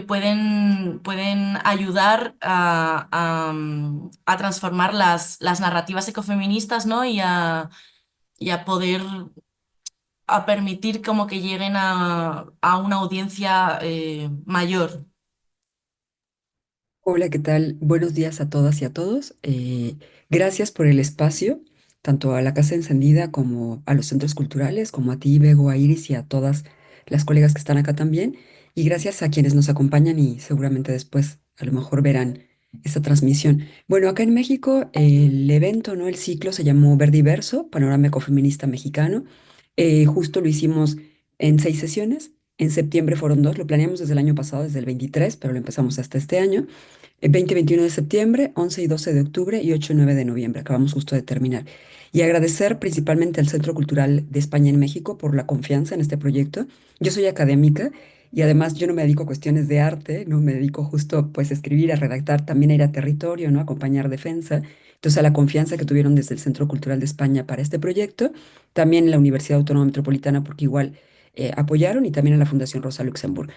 pueden ayudar a transformar las narrativas ecofeministas, ¿no? Y a poder a permitir como que lleguen a una audiencia mayor. Hola, ¿qué tal? Buenos días a todas y a todos. Gracias por el espacio, tanto a la Casa Encendida como a los centros culturales, como a ti, Bego, a Iris y a todas las colegas que están acá también. Y gracias a quienes nos acompañan y seguramente después a lo mejor verán esta transmisión. Bueno, acá en México el evento, ¿no? El ciclo se llamó Verdiverso, Panorama Ecofeminista Mexicano. Justo lo hicimos en 6 sesiones. En septiembre fueron dos, lo planeamos desde el año pasado, desde el 23, pero lo empezamos hasta este año. 20 y 21 de septiembre, 11 y 12 de octubre y 8 y 9 de noviembre. Acabamos justo de terminar. Y agradecer principalmente al Centro Cultural de España en México por la confianza en este proyecto. Yo soy académica y además yo no me dedico a cuestiones de arte, no me dedico justo pues a escribir, a redactar, también a ir a territorio, ¿no? A acompañar defensa. Entonces a la confianza que tuvieron desde el Centro Cultural de España para este proyecto, también la Universidad Autónoma Metropolitana porque igual apoyaron y también a la Fundación Rosa Luxemburg.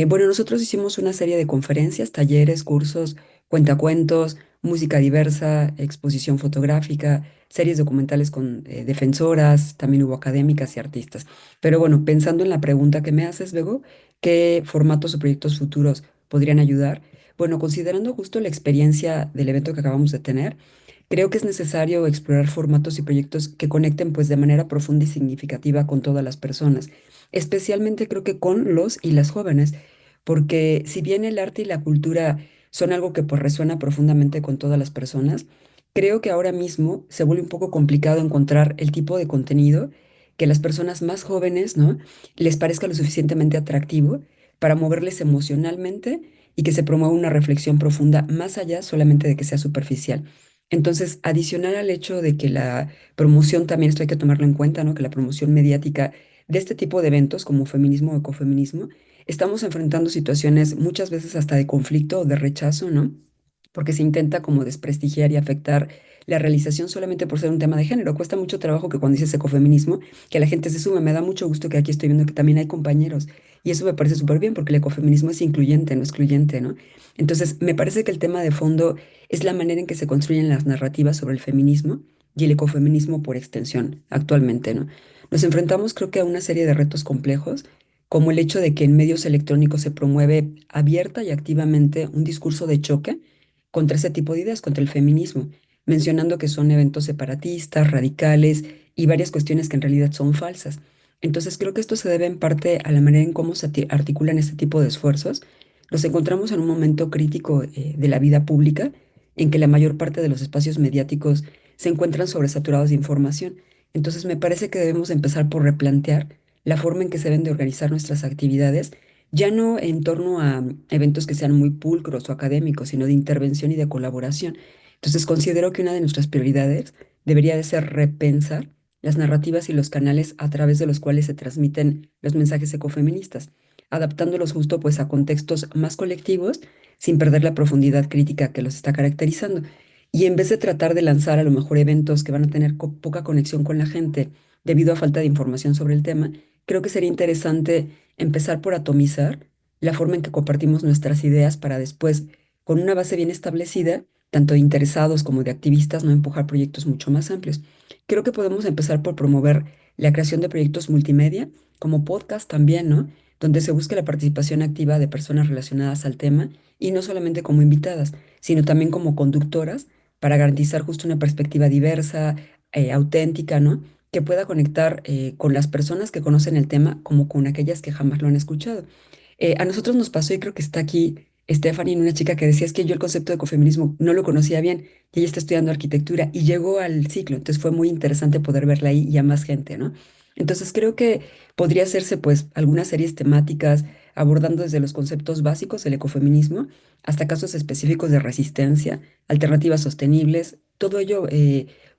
Bueno, nosotros hicimos una serie de conferencias, talleres, cursos, cuentacuentos, música diversa, exposición fotográfica, series documentales con defensoras, también hubo académicas y artistas. Pero bueno, pensando en la pregunta que me haces, Bego, ¿qué formatos o proyectos futuros podrían ayudar? Bueno, considerando justo la experiencia del evento que acabamos de tener, creo que es necesario explorar formatos y proyectos que conecten pues de manera profunda y significativa con todas las personas, especialmente creo que con los y las jóvenes, porque si bien el arte y la cultura son algo que pues resuena profundamente con todas las personas, creo que ahora mismo se vuelve un poco complicado encontrar el tipo de contenido que las personas más jóvenes, ¿no? les parezca lo suficientemente atractivo para moverles emocionalmente y que se promueva una reflexión profunda más allá solamente de que sea superficial. Entonces, adicional al hecho de que la promoción también, esto hay que tomarlo en cuenta, ¿no? Que la promoción mediática de este tipo de eventos como feminismo o ecofeminismo, estamos enfrentando situaciones muchas veces hasta de conflicto o de rechazo, ¿no? Porque se intenta como desprestigiar y afectar la realización solamente por ser un tema de género. Cuesta mucho trabajo que cuando dices ecofeminismo, que la gente se sume. Me da mucho gusto que aquí estoy viendo que también hay compañeros. Y eso me parece súper bien porque el ecofeminismo es incluyente, no excluyente, ¿no? Entonces, me parece que el tema de fondo es la manera en que se construyen las narrativas sobre el feminismo y el ecofeminismo por extensión actualmente, ¿no? Nos enfrentamos, creo que, a una serie de retos complejos, como el hecho de que en medios electrónicos se promueve abierta y activamente un discurso de choque contra ese tipo de ideas, contra el feminismo, mencionando que son eventos separatistas, radicales y varias cuestiones que en realidad son falsas. Entonces creo que esto se debe en parte a la manera en cómo se articulan este tipo de esfuerzos. Nos encontramos en un momento crítico de la vida pública en que la mayor parte de los espacios mediáticos se encuentran sobresaturados de información. Entonces me parece que debemos empezar por replantear la forma en que se deben de organizar nuestras actividades, ya no en torno a eventos que sean muy pulcros o académicos, sino de intervención y de colaboración. Entonces considero que una de nuestras prioridades debería de ser repensar las narrativas y los canales a través de los cuales se transmiten los mensajes ecofeministas, adaptándolos justo pues a contextos más colectivos sin perder la profundidad crítica que los está caracterizando. Y en vez de tratar de lanzar a lo mejor eventos que van a tener poca conexión con la gente debido a falta de información sobre el tema, creo que sería interesante empezar por atomizar la forma en que compartimos nuestras ideas para después, con una base bien establecida, tanto de interesados como de activistas, no empujar proyectos mucho más amplios. Creo que podemos empezar por promover la creación de proyectos multimedia, como podcast también, ¿no? Donde se busque la participación activa de personas relacionadas al tema y no solamente como invitadas, sino también como conductoras para garantizar justo una perspectiva diversa, auténtica, ¿no? Que pueda conectar con las personas que conocen el tema como con aquellas que jamás lo han escuchado. A nosotros nos pasó y creo que está aquí Stephanie, una chica que decía, es que yo el concepto de ecofeminismo no lo conocía bien, y ella está estudiando arquitectura y llegó al ciclo, entonces fue muy interesante poder verla ahí y a más gente, ¿no? Entonces creo que podría hacerse pues algunas series temáticas abordando desde los conceptos básicos del ecofeminismo hasta casos específicos de resistencia, alternativas sostenibles, todo ello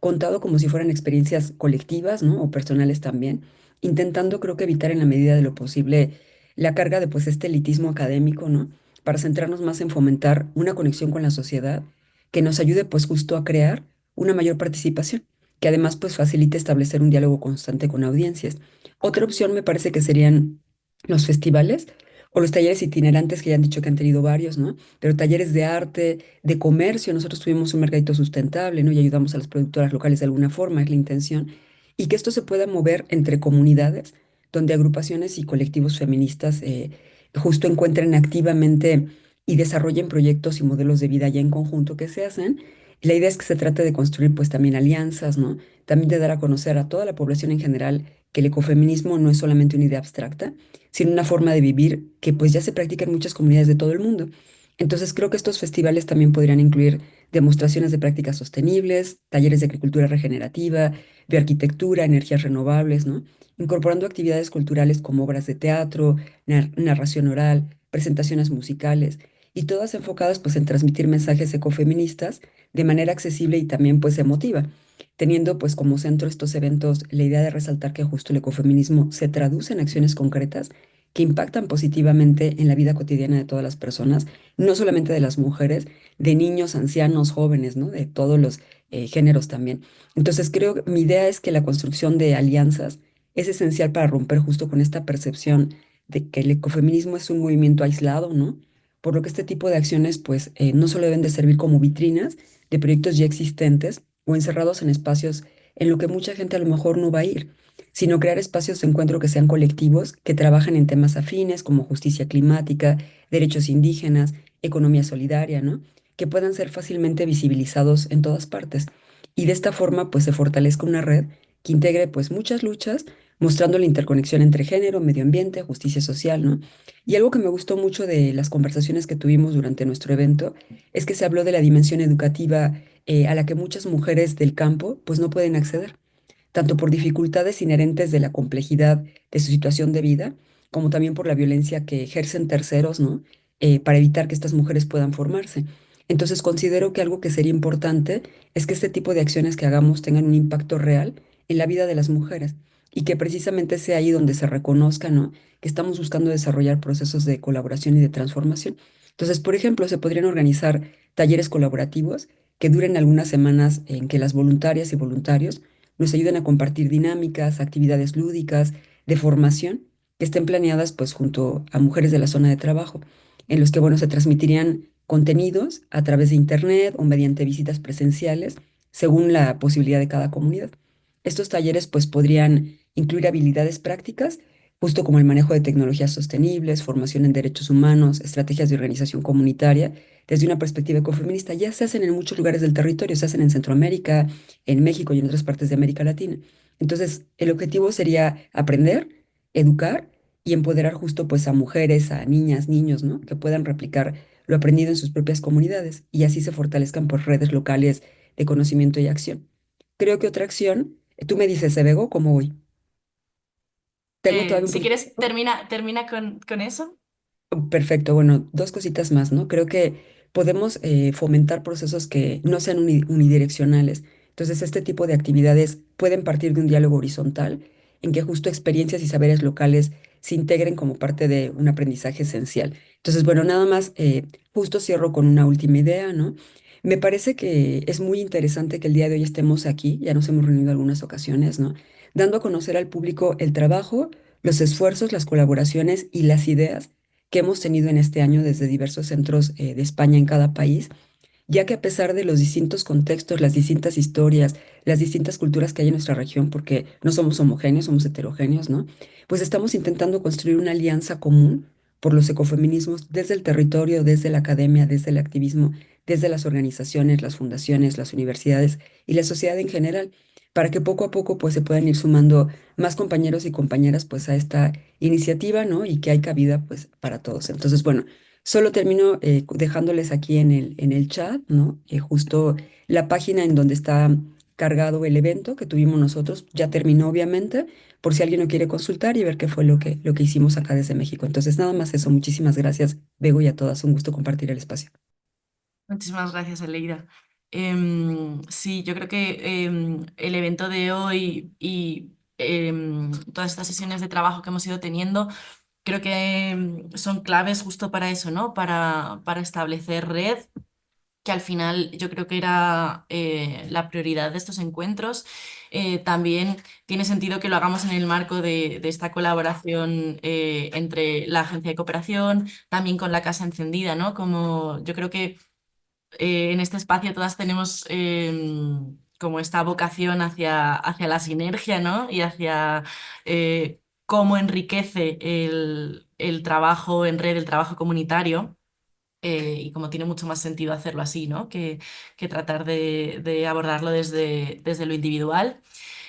contado como si fueran experiencias colectivas, ¿no? O personales también, intentando creo que evitar en la medida de lo posible la carga de pues este elitismo académico, ¿no? Para centrarnos más en fomentar una conexión con la sociedad que nos ayude pues justo a crear una mayor participación, que además pues facilite establecer un diálogo constante con audiencias. Otra opción me parece que serían los festivales o los talleres itinerantes que ya han dicho que han tenido varios, ¿no? Pero talleres de arte, de comercio, nosotros tuvimos un mercadito sustentable, ¿no? Y ayudamos a las productoras locales de alguna forma, es la intención, y que esto se pueda mover entre comunidades, donde agrupaciones y colectivos feministas justo encuentren activamente y desarrollen proyectos y modelos de vida ya en conjunto que se hacen. Y la idea es que se trate de construir pues también alianzas, ¿no? También de dar a conocer a toda la población en general que el ecofeminismo no es solamente una idea abstracta, sino una forma de vivir que pues ya se practica en muchas comunidades de todo el mundo. Entonces creo que estos festivales también podrían incluir demostraciones de prácticas sostenibles, talleres de agricultura regenerativa, bioarquitectura, energías renovables, ¿no? Incorporando actividades culturales como obras de teatro, narración oral, presentaciones musicales, y todas enfocadas pues en transmitir mensajes ecofeministas de manera accesible y también pues emotiva, teniendo pues como centro estos eventos la idea de resaltar que justo el ecofeminismo se traduce en acciones concretas que impactan positivamente en la vida cotidiana de todas las personas, no solamente de las mujeres, de niños, ancianos, jóvenes, ¿no? De todos los géneros también. Entonces creo que mi idea es que la construcción de alianzas es esencial para romper justo con esta percepción de que el ecofeminismo es un movimiento aislado, ¿no? Por lo que este tipo de acciones, pues, no solo deben de servir como vitrinas de proyectos ya existentes o encerrados en espacios en lo que mucha gente a lo mejor no va a ir, sino crear espacios de encuentro que sean colectivos, que trabajen en temas afines como justicia climática, derechos indígenas, economía solidaria, ¿no? Que puedan ser fácilmente visibilizados en todas partes. Y de esta forma, pues, se fortalezca una red que integre, pues, muchas luchas mostrando la interconexión entre género, medio ambiente, justicia social, ¿no? Y algo que me gustó mucho de las conversaciones que tuvimos durante nuestro evento es que se habló de la dimensión educativa a la que muchas mujeres del campo pues no pueden acceder, tanto por dificultades inherentes de la complejidad de su situación de vida, como también por la violencia que ejercen terceros, ¿no? Para evitar que estas mujeres puedan formarse. Entonces considero que algo que sería importante es que este tipo de acciones que hagamos tengan un impacto real en la vida de las mujeres y que precisamente sea ahí donde se reconozca, ¿no? Que estamos buscando desarrollar procesos de colaboración y de transformación. Entonces, por ejemplo, se podrían organizar talleres colaborativos que duren algunas semanas en que las voluntarias y voluntarios nos ayuden a compartir dinámicas, actividades lúdicas, de formación, que estén planeadas pues junto a mujeres de la zona de trabajo, en los que, bueno, se transmitirían contenidos a través de internet o mediante visitas presenciales, según la posibilidad de cada comunidad. Estos talleres pues podrían incluir habilidades prácticas, justo como el manejo de tecnologías sostenibles, formación en derechos humanos, estrategias de organización comunitaria, desde una perspectiva ecofeminista. Ya se hacen en muchos lugares del territorio, se hacen en Centroamérica, en México y en otras partes de América Latina. Entonces, el objetivo sería aprender, educar y empoderar justo pues a mujeres, a niñas, niños, ¿no? Que puedan replicar lo aprendido en sus propias comunidades y así se fortalezcan por redes locales de conocimiento y acción. Creo que otra acción, tú me dices, Ebego, ¿cómo voy? Tengo todavía un Si poquito. quieres, termina con eso. Perfecto, bueno, dos cositas más, ¿no? Creo que podemos fomentar procesos que no sean unidireccionales. Entonces, este tipo de actividades pueden partir de un diálogo horizontal en que justo experiencias y saberes locales se integren como parte de un aprendizaje esencial. Entonces, bueno, nada más, justo cierro con una última idea, ¿no? Me parece que es muy interesante que el día de hoy estemos aquí, ya nos hemos reunido algunas ocasiones, ¿no? Dando a conocer al público el trabajo, los esfuerzos, las colaboraciones y las ideas que hemos tenido en este año desde diversos centros de España en cada país, ya que a pesar de los distintos contextos, las distintas historias, las distintas culturas que hay en nuestra región, porque no somos homogéneos, somos heterogéneos, ¿no? Pues estamos intentando construir una alianza común por los ecofeminismos desde el territorio, desde la academia, desde el activismo, desde las organizaciones, las fundaciones, las universidades y la sociedad en general, para que poco a poco pues se puedan ir sumando más compañeros y compañeras pues a esta iniciativa, ¿no? Y que hay cabida pues para todos. Entonces, bueno, Solo termino dejándoles aquí en el chat, ¿no? Justo la página en donde está cargado el evento que tuvimos nosotros, ya terminó obviamente, por si alguien lo quiere consultar y ver qué fue lo que hicimos acá desde México. Entonces, nada más eso. Muchísimas gracias, Bego, y a todas. Un gusto compartir el espacio. Muchísimas gracias, Aleida. Sí, yo creo que el evento de hoy y todas estas sesiones de trabajo que hemos ido teniendo, creo que son claves justo para eso, ¿no? Para establecer red, que al final yo creo que era la prioridad de estos encuentros. También tiene sentido que lo hagamos en el marco de esta colaboración entre la Agencia de Cooperación, también con la Casa Encendida, ¿no? Como yo creo que en este espacio todas tenemos como esta vocación hacia la sinergia, ¿no? Y hacia cómo enriquece el trabajo en red, el trabajo comunitario. Y como tiene mucho más sentido hacerlo así, ¿no? Que tratar de abordarlo desde lo individual.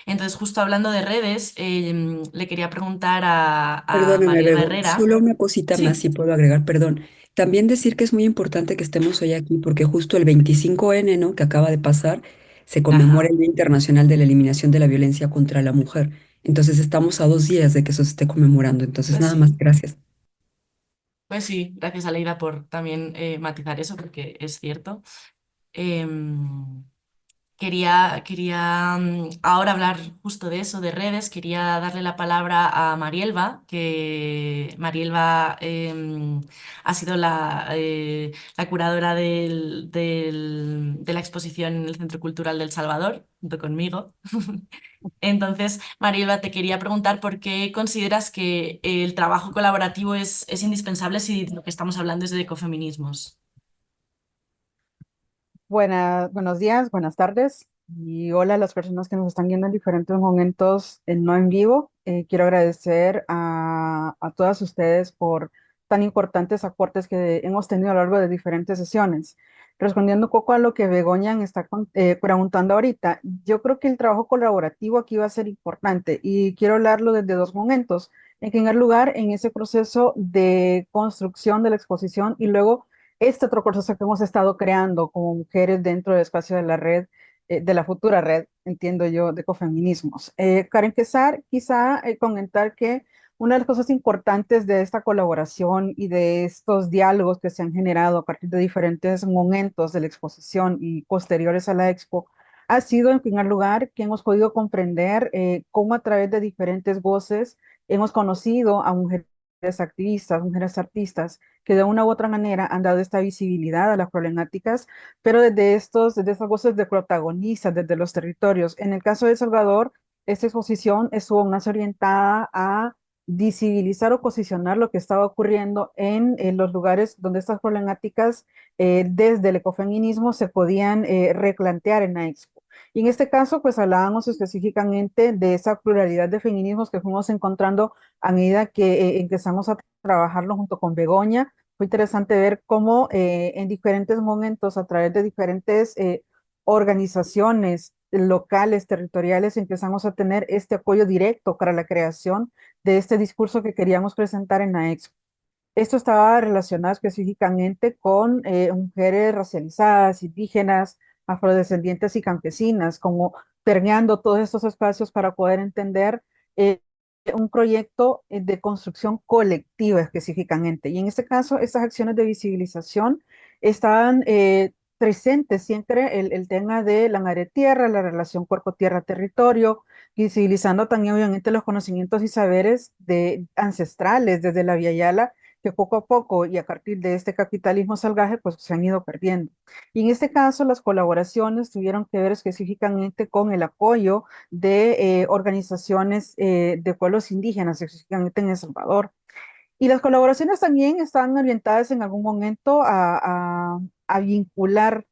Entonces, justo hablando de redes, le quería preguntar a Perdóname, Marielba Bego, Herrera. solo una cosita más, Sí. si puedo agregar, perdón. También decir que es muy importante que estemos hoy aquí porque justo el 25N, ¿no? Que acaba de pasar, se conmemora Ajá. el Día Internacional de la Eliminación de la Violencia contra la Mujer. Entonces estamos a 2 días de que eso se esté conmemorando. Entonces, Pues nada más, sí. gracias. Pues sí, gracias Aleida por también matizar eso, porque es cierto. Em, quería ahora hablar justo de eso, de redes. Quería darle la palabra a Marielba, que Marielba ha sido la curadora de la exposición en el Centro Cultural del Salvador, junto conmigo. Entonces, Marielba, te quería preguntar por qué consideras que el trabajo colaborativo es indispensable si lo que estamos hablando es de ecofeminismos. Buenos días, buenas tardes y hola a las personas que nos están viendo en diferentes momentos, no en vivo. Quiero agradecer a todas ustedes por tan importantes aportes que hemos tenido a lo largo de diferentes sesiones. Respondiendo un poco a lo que Begoña está preguntando ahorita, yo creo que el trabajo colaborativo aquí va a ser importante y quiero hablarlo desde dos momentos. En primer lugar, en ese proceso de construcción de la exposición y luego este otro proceso que hemos estado creando como mujeres dentro del espacio de la red, de la futura red, entiendo yo, de ecofeminismos. Para empezar, quizá comentar que una de las cosas importantes de esta colaboración y de estos diálogos que se han generado a partir de diferentes momentos de la exposición y posteriores a la expo, ha sido, en primer lugar, que hemos podido comprender cómo a través de diferentes voces hemos conocido a mujeres activistas, mujeres artistas, que de una u otra manera han dado esta visibilidad a las problemáticas, pero desde estas voces de protagonistas, desde los territorios. En el caso de El Salvador, esta exposición estuvo más orientada a visibilizar o posicionar lo que estaba ocurriendo en los lugares donde estas problemáticas desde el ecofeminismo se podían replantear en la expo. Y en este caso, pues hablábamos específicamente de esa pluralidad de feminismos que fuimos encontrando a medida que empezamos a trabajarlo junto con Begoña. Fue interesante ver cómo en diferentes momentos, a través de diferentes organizaciones locales, territoriales, empezamos a tener este apoyo directo para la creación de este discurso que queríamos presentar en la expo. Esto estaba relacionado específicamente con mujeres racializadas, indígenas, afrodescendientes y campesinas, como permeando todos estos espacios para poder entender eh, un proyecto de construcción colectiva específicamente. Y en este caso, estas acciones de visibilización estaban presentes siempre el tema de la madre tierra, la relación cuerpo-tierra-territorio, visibilizando también obviamente los conocimientos y saberes ancestrales desde la Via Yala que poco a poco y a partir de este capitalismo salvaje, pues se han ido perdiendo. Y en este caso, las colaboraciones tuvieron que ver específicamente con el apoyo de organizaciones de pueblos indígenas, específicamente en El Salvador. Y las colaboraciones también están orientadas en algún momento a vincular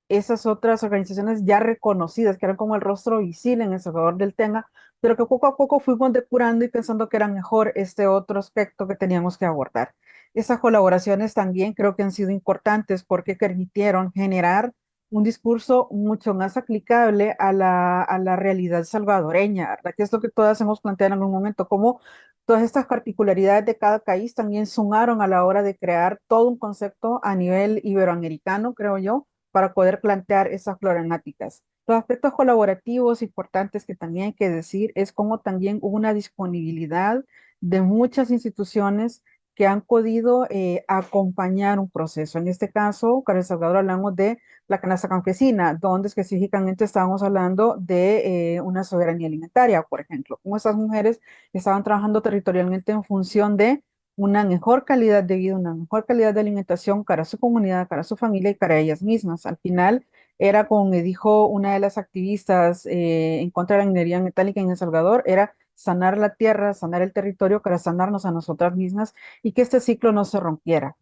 esas otras organizaciones ya reconocidas, que eran como el rostro visible en El Salvador del Tenga, pero que poco a poco fuimos depurando y pensando que era mejor este otro aspecto que teníamos que abordar. Esas colaboraciones también creo que han sido importantes porque permitieron generar un discurso mucho más aplicable a la realidad salvadoreña, ¿verdad? Que es lo que todas hemos planteado en algún momento, cómo todas estas particularidades de cada país también sumaron a la hora de crear todo un concepto a nivel iberoamericano, creo yo, para poder plantear esas problemáticas. Los aspectos colaborativos importantes que también hay que decir es cómo también hubo una disponibilidad de muchas instituciones que han podido acompañar un proceso. En este caso, para El Salvador hablamos de la canasta campesina, donde específicamente estábamos hablando de una soberanía alimentaria, por ejemplo, como esas mujeres estaban trabajando territorialmente en función de una mejor calidad de vida, una mejor calidad de alimentación para su comunidad, para su familia y para ellas mismas. Al final, era como me dijo una de las activistas en contra de la minería metálica en El Salvador, era sanar la tierra, sanar el territorio para sanarnos a nosotras mismas y que este ciclo no se rompiera.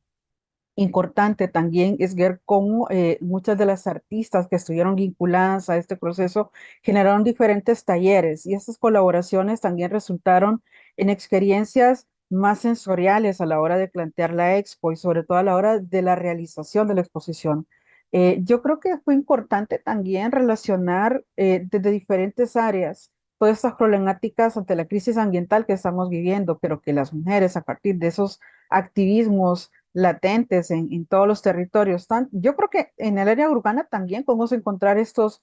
Importante también es ver cómo muchas de las artistas que estuvieron vinculadas a este proceso generaron diferentes talleres y estas colaboraciones también resultaron en experiencias más sensoriales a la hora de plantear la expo y sobre todo a la hora de la realización de la exposición. Yo creo que fue importante también relacionar desde diferentes áreas todas estas problemáticas ante la crisis ambiental que estamos viviendo, pero que las mujeres a partir de esos activismos latentes en todos los territorios. Yo creo que en el área urbana también podemos encontrar estos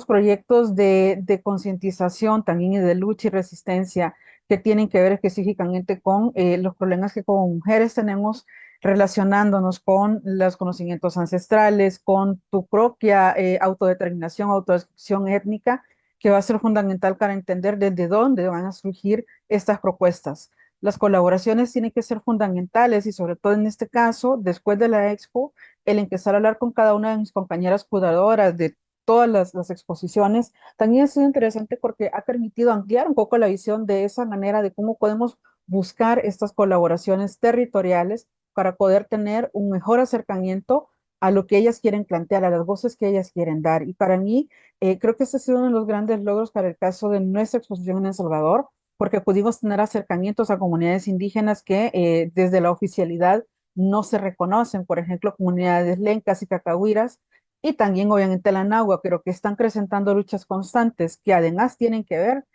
proyectos de concientización también y de lucha y resistencia que tienen que ver específicamente con los problemas que como mujeres tenemos relacionándonos con los conocimientos ancestrales, con tu propia autodeterminación, autodescripción étnica, que va a ser fundamental para entender desde dónde van a surgir estas propuestas. Las colaboraciones tienen que ser fundamentales y sobre todo en este caso, después de la expo, el empezar a hablar con cada una de mis compañeras curadoras de todas las exposiciones, también ha sido interesante porque ha permitido ampliar un poco la visión de esa manera de cómo podemos buscar estas colaboraciones territoriales para poder tener un mejor acercamiento a lo que ellas quieren plantear, a las voces que ellas quieren dar. Y para mí, creo que este ha sido uno de los grandes logros para el caso de nuestra exposición en El Salvador, porque pudimos tener acercamientos a comunidades indígenas que desde la oficialidad no se reconocen, por ejemplo, comunidades lencas y cacahuiras, y también obviamente la nahua, pero que están presentando luchas constantes que además tienen que ver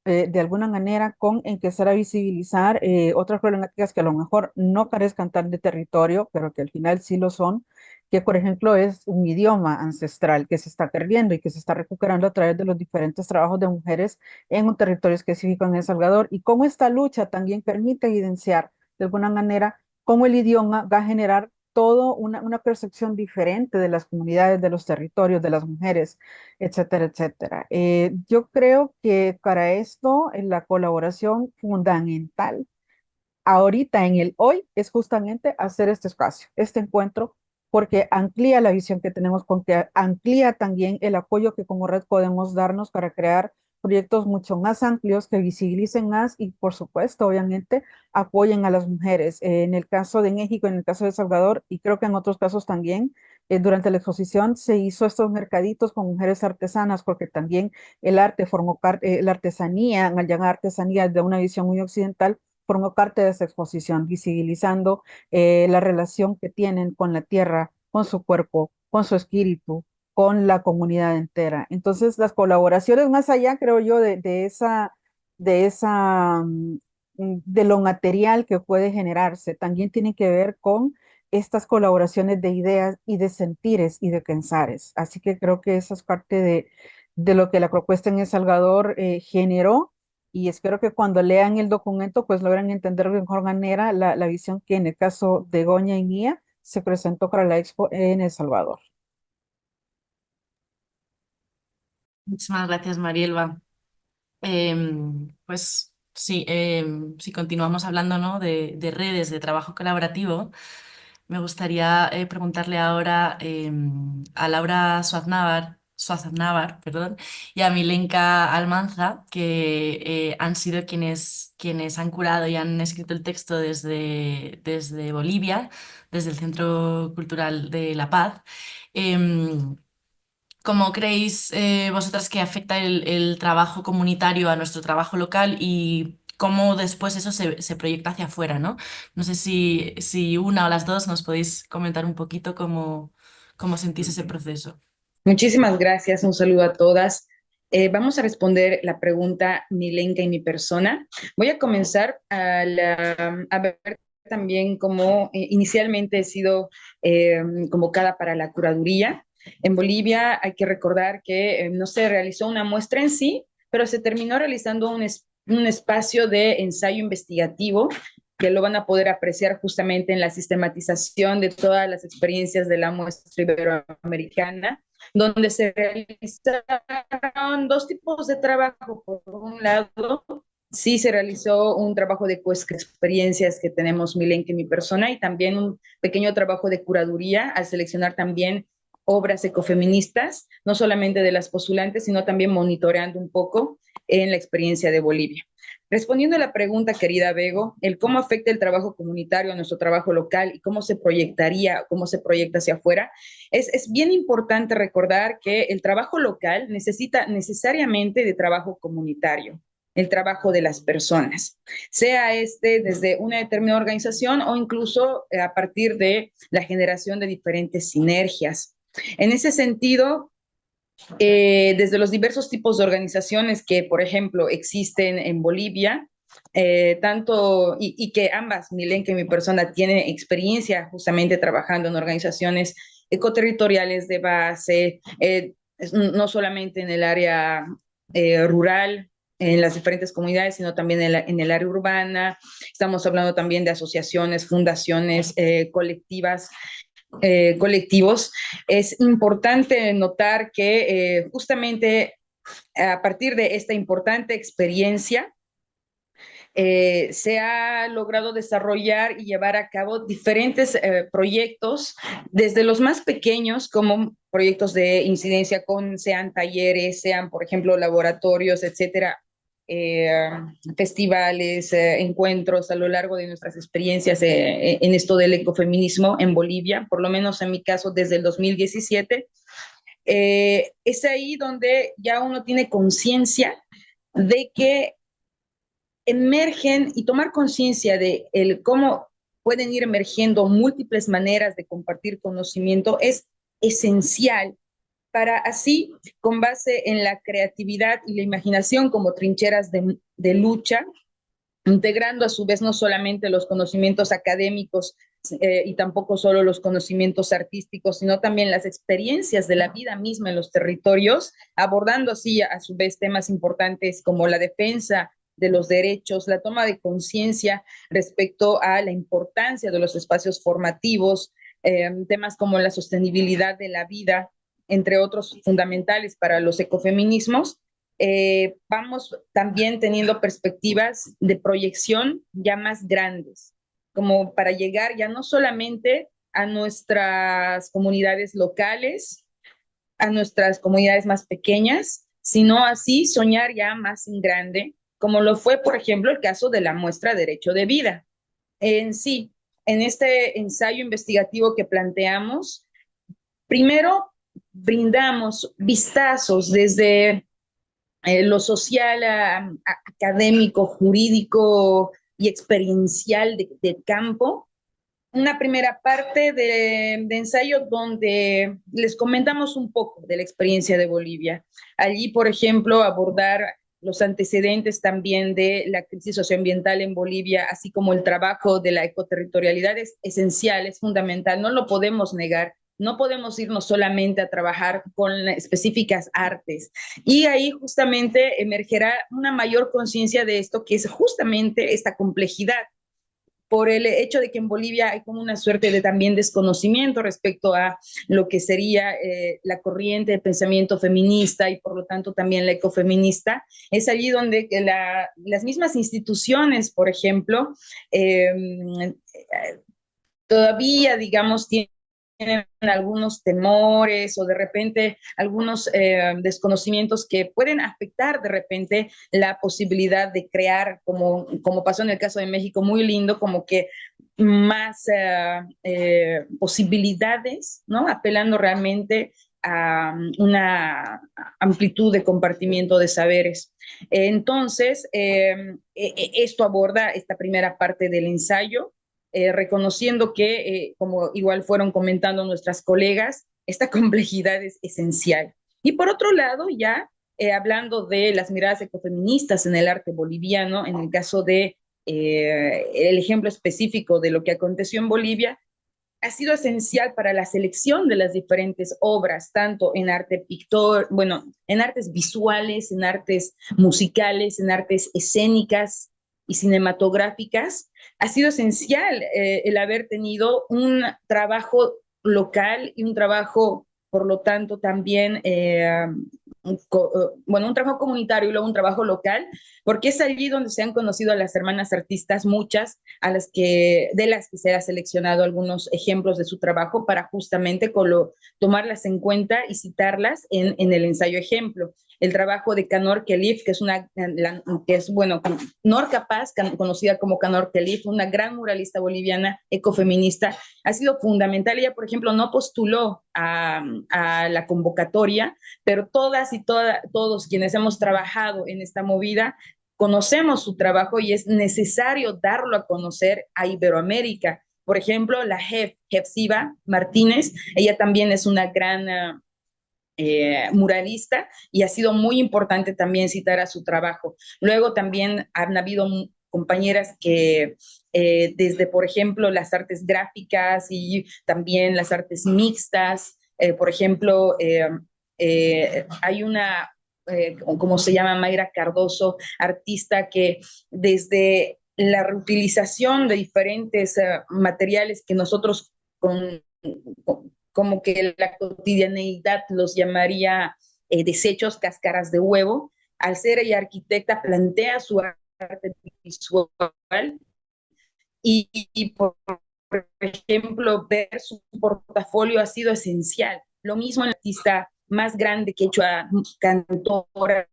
de alguna manera con empezar a visibilizar otras problemáticas que a lo mejor no parezcan tan de territorio, pero que al final sí lo son, que por ejemplo es un idioma ancestral que se está perdiendo y que se está recuperando a través de los diferentes trabajos de mujeres en un territorio específico en El Salvador, y cómo esta lucha también permite evidenciar de alguna manera cómo el idioma va a generar todo una percepción diferente de las comunidades, de los territorios, de las mujeres, etcétera, etcétera. Yo creo que para esto la colaboración fundamental ahorita en el hoy es justamente hacer este espacio, este encuentro, porque amplía la visión que tenemos, porque amplía también el apoyo que como red podemos darnos para crear proyectos mucho más amplios que visibilicen más y por supuesto, obviamente, apoyen a las mujeres. En el caso de México, en el caso de El Salvador y creo que en otros casos también, durante la exposición se hizo estos mercaditos con mujeres artesanas porque también el arte formó parte, la artesanía, al llamar artesanía de una visión muy occidental, formó parte de esa exposición, visibilizando la relación que tienen con la tierra, con su cuerpo, con su espíritu, con la comunidad entera. Entonces, las colaboraciones más allá, creo yo, de esa, de lo material que puede generarse, también tienen que ver con estas colaboraciones de ideas y de sentires y de pensares. Así que creo que esa es parte de lo que la propuesta en El Salvador generó y espero que cuando lean el documento pues logren entender de mejor manera la visión que en el caso de Goña y mía se presentó para la Expo en El Salvador. Muchísimas gracias, Marielba. Pues sí, si continuamos hablando, ¿no? de redes de trabajo colaborativo, me gustaría preguntarle ahora a Laura Suaznavar, perdón, y a Milenka Almanza, que han sido quienes han curado y han escrito el texto desde Bolivia, desde el Centro Cultural de La Paz. Em, ¿Cómo creéis vosotras que afecta el trabajo comunitario a nuestro trabajo local y cómo después eso se proyecta hacia afuera, ¿no? No sé si una o las dos nos podéis comentar un poquito cómo sentís ese proceso. Muchísimas gracias, un saludo a todas. Vamos a responder la pregunta Milenka y mi persona. Voy a comenzar a ver también cómo inicialmente he sido convocada para la curaduría. En Bolivia hay que recordar que no se realizó una muestra en sí, pero se terminó realizando un espacio de ensayo investigativo que lo van a poder apreciar justamente en la sistematización de todas las experiencias de la muestra iberoamericana, donde se realizaron dos tipos de trabajo. Por un lado, sí se realizó un trabajo de experiencias que tenemos Milenka y mi persona, y también un pequeño trabajo de curaduría al seleccionar también obras ecofeministas, no solamente de las postulantes, sino también monitoreando un poco en la experiencia de Bolivia. Respondiendo a la pregunta, querida Bego, el cómo afecta el trabajo comunitario a nuestro trabajo local y cómo se proyectaría, cómo se proyecta hacia afuera, es bien importante recordar que el trabajo local necesita necesariamente de trabajo comunitario, el trabajo de las personas, sea este desde una determinada organización o incluso a partir de la generación de diferentes sinergias. En ese sentido, desde los diversos tipos de organizaciones que, por ejemplo, existen en Bolivia, y que ambas, Milenka y mi persona, tienen experiencia justamente trabajando en organizaciones ecoterritoriales de base, no solamente en el área rural, en las diferentes comunidades, sino también en el área urbana. Estamos hablando también de asociaciones, fundaciones, colectivos. Es importante notar que justamente a partir de esta importante experiencia, se ha logrado desarrollar y llevar a cabo diferentes proyectos, desde los más pequeños, como proyectos de incidencia sean talleres, sean, por ejemplo, laboratorios, etcétera, eh, festivales, encuentros a lo largo de nuestras experiencias en esto del ecofeminismo en Bolivia, por lo menos en mi caso desde el 2017. Es ahí donde ya uno tiene conciencia de que emergen y tomar conciencia de cómo pueden ir emergiendo múltiples maneras de compartir conocimiento es esencial para así, con base en la creatividad y la imaginación como trincheras de lucha, integrando a su vez no solamente los conocimientos académicos y tampoco solo los conocimientos artísticos, sino también las experiencias de la vida misma en los territorios, abordando así a su vez temas importantes como la defensa de los derechos, la toma de conciencia respecto a la importancia de los espacios formativos, temas como la sostenibilidad de la vida, entre otros fundamentales para los ecofeminismos. Vamos también teniendo perspectivas de proyección ya más grandes, como para llegar ya no solamente a nuestras comunidades locales, a nuestras comunidades más pequeñas, sino así soñar ya más en grande, como lo fue, por ejemplo, el caso de la muestra Derecho de Vida. En sí, en este ensayo investigativo que planteamos, primero brindamos vistazos desde lo social, académico, jurídico y experiencial de campo. Una primera parte de ensayo donde les comentamos un poco de la experiencia de Bolivia. Allí, por ejemplo, abordar los antecedentes también de la crisis socioambiental en Bolivia, así como el trabajo de la ecoterritorialidad es esencial, es fundamental, no lo podemos negar. No podemos irnos solamente a trabajar con específicas artes. Y ahí justamente emergerá una mayor conciencia de esto, que es justamente esta complejidad por el hecho de que en Bolivia hay como una suerte de también desconocimiento respecto a lo que sería la corriente de pensamiento feminista y por lo tanto también la ecofeminista. Es allí donde las mismas instituciones, por ejemplo, todavía, digamos, tienen algunos temores o de repente algunos desconocimientos que pueden afectar de repente la posibilidad de crear, como pasó en el caso de México, muy lindo, como que más posibilidades, ¿no? Apelando realmente a una amplitud de compartimiento de saberes. Entonces, esto aborda esta primera parte del ensayo, reconociendo que, como igual fueron comentando nuestras colegas, esta complejidad es esencial. Y por otro lado, ya hablando de las miradas ecofeministas en el arte boliviano, en el caso de el ejemplo específico de lo que aconteció en Bolivia, ha sido esencial para la selección de las diferentes obras, tanto en arte pictor, bueno, en artes visuales, en artes musicales, en artes escénicas y cinematográficas. Ha sido esencial el haber tenido un trabajo local y un trabajo, por lo tanto, también bueno, un trabajo comunitario y luego un trabajo local, porque es allí donde se han conocido a las hermanas artistas, muchas de las que se ha seleccionado algunos ejemplos de su trabajo para justamente tomarlas en cuenta y citarlas en el ensayo ejemplo. El trabajo de Kanor Kelif, que es bueno, Nor Capaz, conocida como Kanor Kelif, una gran muralista boliviana, ecofeminista, ha sido fundamental. Ella, por ejemplo, no postuló a la convocatoria, pero todas y todos quienes hemos trabajado en esta movida conocemos su trabajo y es necesario darlo a conocer a Iberoamérica. Por ejemplo, la Hefsiba Martínez, ella también es una gran muralista y ha sido muy importante también citar a su trabajo. Luego también han habido compañeras que desde, por ejemplo, las artes gráficas y también las artes mixtas, por ejemplo, hay una como se llama Mayra Cardoso, artista que desde la reutilización de diferentes materiales que nosotros como que la cotidianeidad los llamaría desechos, cáscaras de huevo, al ser ella arquitecta plantea su arte visual y por ejemplo, ver su portafolio ha sido esencial. Lo mismo en la artista más grande que he hecho, cantora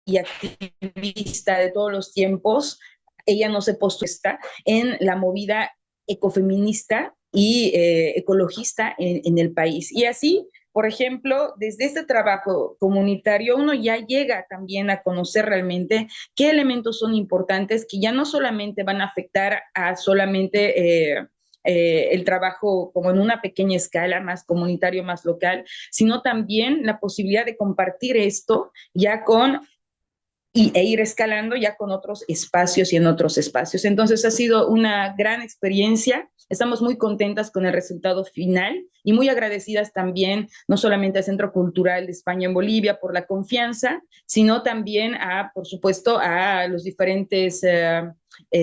y activista de todos los tiempos, ella no se postula en la movida ecofeminista y ecologista en el país. Y así, por ejemplo, desde este trabajo comunitario uno ya llega también a conocer realmente qué elementos son importantes que ya no solamente van a afectar a solamente el trabajo como en una pequeña escala, más comunitario, más local, sino también la posibilidad de compartir esto ya e ir escalando ya con otros espacios y en otros espacios. Entonces ha sido una gran experiencia. Estamos muy contentas con el resultado final y muy agradecidas también, no solamente al Centro Cultural de España en Bolivia por la confianza, sino también por supuesto, a los diferentes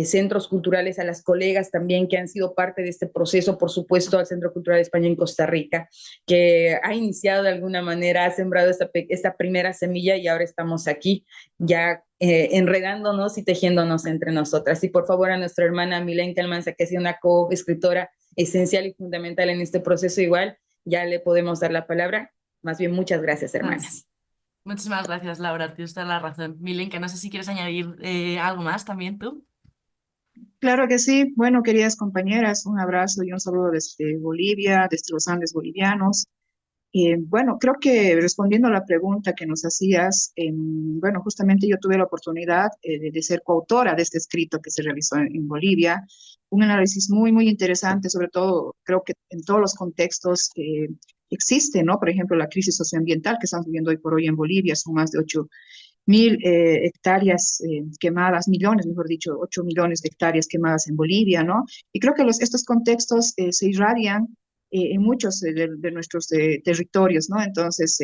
centros culturales, a las colegas también que han sido parte de este proceso, por supuesto, al Centro Cultural de España en Costa Rica, que ha iniciado de alguna manera, ha sembrado esta primera semilla y ahora estamos aquí ya enredándonos y tejiéndonos entre nosotras. Y por favor a nuestra hermana Milenka Almanza, que ha sido una co-escritora esencial y fundamental en este proceso, igual ya le podemos dar la palabra. Más bien, muchas gracias, hermanas. Muchísimas gracias, Laura, tienes toda la razón. Milenka, no sé si quieres añadir algo más también tú. Claro que sí. Bueno, queridas compañeras, un abrazo y un saludo desde Bolivia, desde los Andes bolivianos. Bueno, creo que respondiendo a la pregunta que nos hacías, bueno, justamente yo tuve la oportunidad de ser coautora de este escrito que se realizó en Bolivia, un análisis muy, muy interesante, sobre todo creo que en todos los contextos que existe, ¿no? Por ejemplo, la crisis socioambiental que estamos viviendo hoy por hoy en Bolivia, son más de 8.000 hectáreas quemadas, millones, mejor dicho, 8 millones de hectáreas quemadas en Bolivia, ¿no? Y creo que estos contextos se irradian en muchos de nuestros territorios, ¿no? Entonces,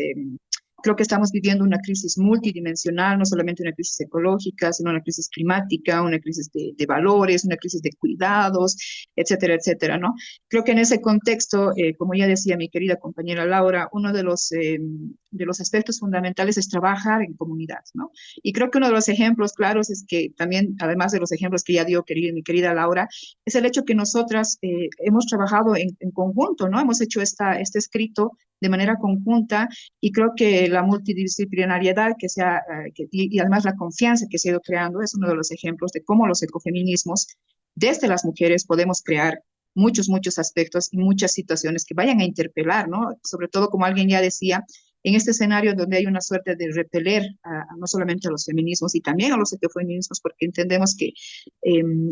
creo que estamos viviendo una crisis multidimensional, no solamente una crisis ecológica, sino una crisis climática, una crisis de valores, una crisis de cuidados, etcétera, etcétera, ¿no? Creo que en ese contexto, como ya decía mi querida compañera Laura, uno de los aspectos fundamentales es trabajar en comunidad, ¿no? Y creo que uno de los ejemplos claros es que también, además de los ejemplos que ya dio mi querida Laura, es el hecho que nosotras hemos trabajado en conjunto, ¿no? Hemos hecho este escrito de manera conjunta y creo que la multidisciplinariedad y además la confianza que se ha ido creando es uno de los ejemplos de cómo los ecofeminismos desde las mujeres podemos crear muchos, muchos aspectos y muchas situaciones que vayan a interpelar, ¿no? Sobre todo, como alguien ya decía, en este escenario donde hay una suerte de repeler no solamente a los feminismos y también a los ecofeminismos, porque entendemos que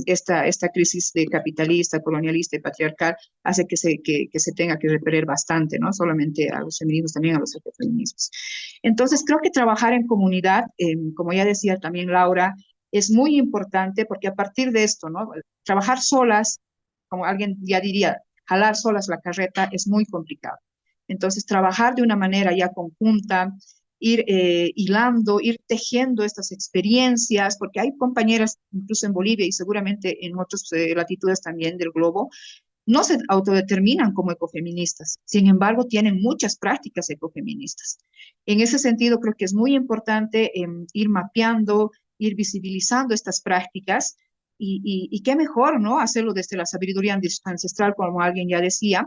esta crisis de capitalista, colonialista y patriarcal hace que se tenga que repeler bastante, no solamente a los feminismos, también a los ecofeminismos. Entonces, creo que trabajar en comunidad, como ya decía también Laura, es muy importante porque a partir de esto, ¿no? Trabajar solas, como alguien ya diría, jalar solas la carreta es muy complicado. Entonces, trabajar de una manera ya conjunta, ir hilando, ir tejiendo estas experiencias, porque hay compañeras, incluso en Bolivia y seguramente en otras latitudes también del globo, no se autodeterminan como ecofeministas, sin embargo, tienen muchas prácticas ecofeministas. En ese sentido, creo que es muy importante ir mapeando, ir visibilizando estas prácticas y qué mejor, ¿no? Hacerlo desde la sabiduría ancestral, como alguien ya decía,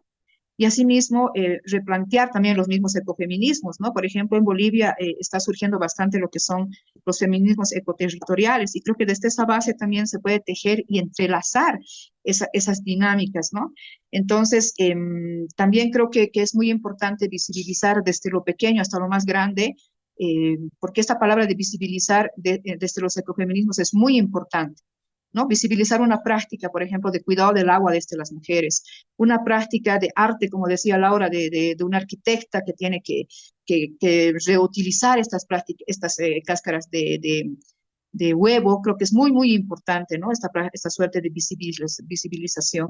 y asimismo replantear también los mismos ecofeminismos, ¿no? Por ejemplo, en Bolivia está surgiendo bastante lo que son los feminismos ecoterritoriales y creo que desde esa base también se puede tejer y entrelazar esas dinámicas, ¿no? Entonces, también creo que es muy importante visibilizar desde lo pequeño hasta lo más grande, porque esta palabra de visibilizar desde los ecofeminismos es muy importante. ¿No? Visibilizar una práctica, por ejemplo, de cuidado del agua desde las mujeres, una práctica de arte, como decía Laura, de una arquitecta que tiene que reutilizar estas prácticas, estas cáscaras de huevo, creo que es muy, muy importante, ¿no? Esta suerte de visibilización.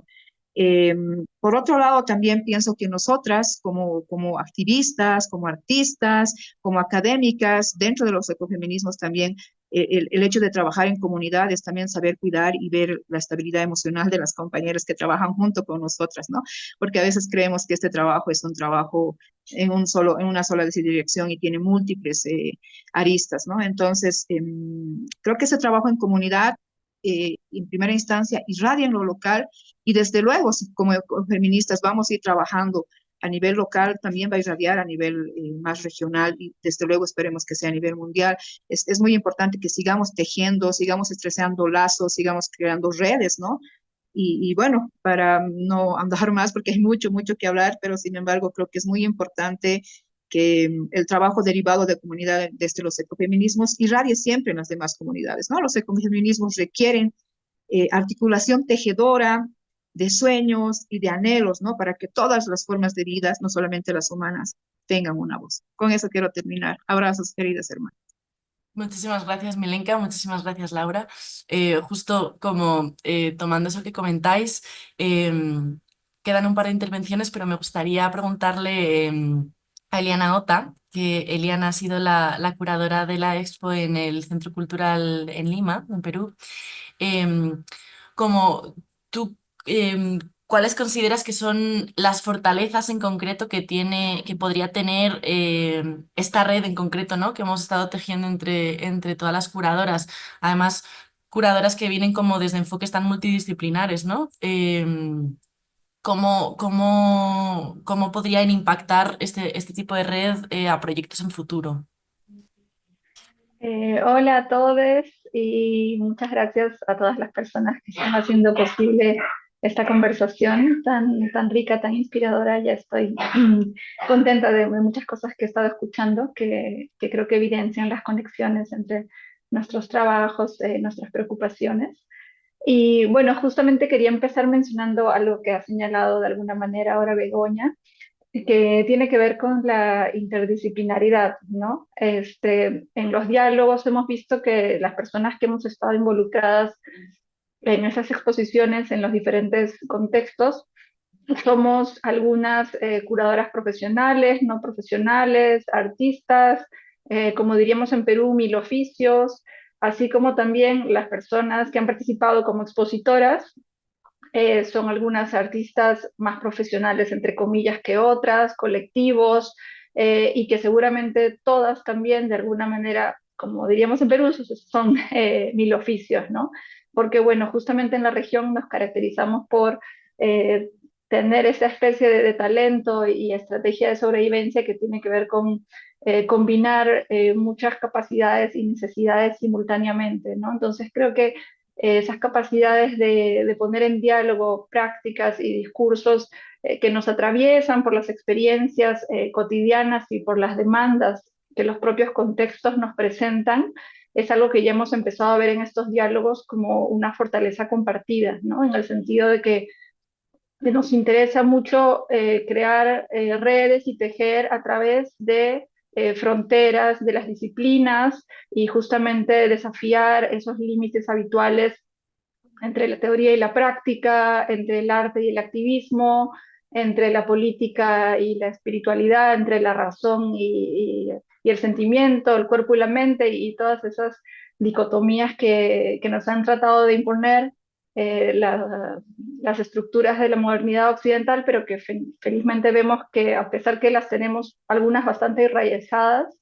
Eh, por otro lado, también pienso que nosotras, como activistas, como artistas, como académicas, dentro de los ecofeminismos también, el hecho de trabajar en comunidades, también saber cuidar y ver la estabilidad emocional de las compañeras que trabajan junto con nosotras, ¿no? Porque a veces creemos que este trabajo es un trabajo en una sola dirección y tiene múltiples aristas, ¿no? Entonces, creo que ese trabajo en comunidad, en primera instancia, irradia en lo local y desde luego, si como feministas vamos a ir trabajando a nivel local, también va a irradiar a nivel más regional y desde luego esperemos que sea a nivel mundial. Es muy importante que sigamos tejiendo, sigamos estrechando lazos, sigamos creando redes, ¿no? Y bueno, para no andar más, porque hay mucho, mucho que hablar, pero sin embargo creo que es muy importante que el trabajo derivado de comunidad desde los ecofeminismos irradie siempre en las demás comunidades, ¿no? Los ecofeminismos requieren articulación tejedora de sueños y de anhelos, ¿no? Para que todas las formas de vida, no solamente las humanas, tengan una voz. Con eso quiero terminar. Abrazos, queridas hermanas. Muchísimas gracias, Milenka. Muchísimas gracias, Laura. Justo como tomando eso que comentáis, quedan un par de intervenciones, pero me gustaría preguntarle a Eliana Ota, que Eliana ha sido la curadora de la expo en el Centro Cultural en Lima, en Perú. Em, como tú, ¿cuáles consideras que son las fortalezas en concreto que podría tener esta red en concreto, ¿no? Que hemos estado tejiendo entre todas las curadoras? Además, curadoras que vienen como desde enfoques tan multidisciplinares, ¿no? ¿Cómo podrían impactar este tipo de red a proyectos en futuro? Hola a todos y muchas gracias a todas las personas que están haciendo posible esta conversación tan rica, tan inspiradora. Ya estoy contenta de muchas cosas que he estado escuchando que creo que evidencian las conexiones entre nuestros trabajos, nuestras preocupaciones. Y bueno, justamente quería empezar mencionando algo que ha señalado de alguna manera ahora Begoña, que tiene que ver con la interdisciplinaridad, ¿no? En los diálogos hemos visto que las personas que hemos estado involucradas en esas exposiciones, en los diferentes contextos, somos algunas curadoras profesionales, no profesionales, artistas, como diríamos en Perú, mil oficios, así como también las personas que han participado como expositoras son algunas artistas más profesionales, entre comillas, que otras, colectivos, y que seguramente todas también, de alguna manera, como diríamos en Perú, son mil oficios, ¿no? Porque, bueno, justamente en la región nos caracterizamos por tener esa especie de talento y estrategia de sobrevivencia que tiene que ver con combinar muchas capacidades y necesidades simultáneamente, ¿no? Entonces creo que esas capacidades de poner en diálogo prácticas y discursos que nos atraviesan, por las experiencias cotidianas y por las demandas que los propios contextos nos presentan, es algo que ya hemos empezado a ver en estos diálogos como una fortaleza compartida, ¿no? En el sentido de que nos interesa mucho crear redes y tejer a través de fronteras de las disciplinas y justamente desafiar esos límites habituales entre la teoría y la práctica, entre el arte y el activismo, entre la política y la espiritualidad, entre la razón y el sentimiento, el cuerpo y la mente, y todas esas dicotomías que nos han tratado de imponer las estructuras de la modernidad occidental, pero que felizmente vemos que a pesar que las tenemos algunas bastante enraizadas,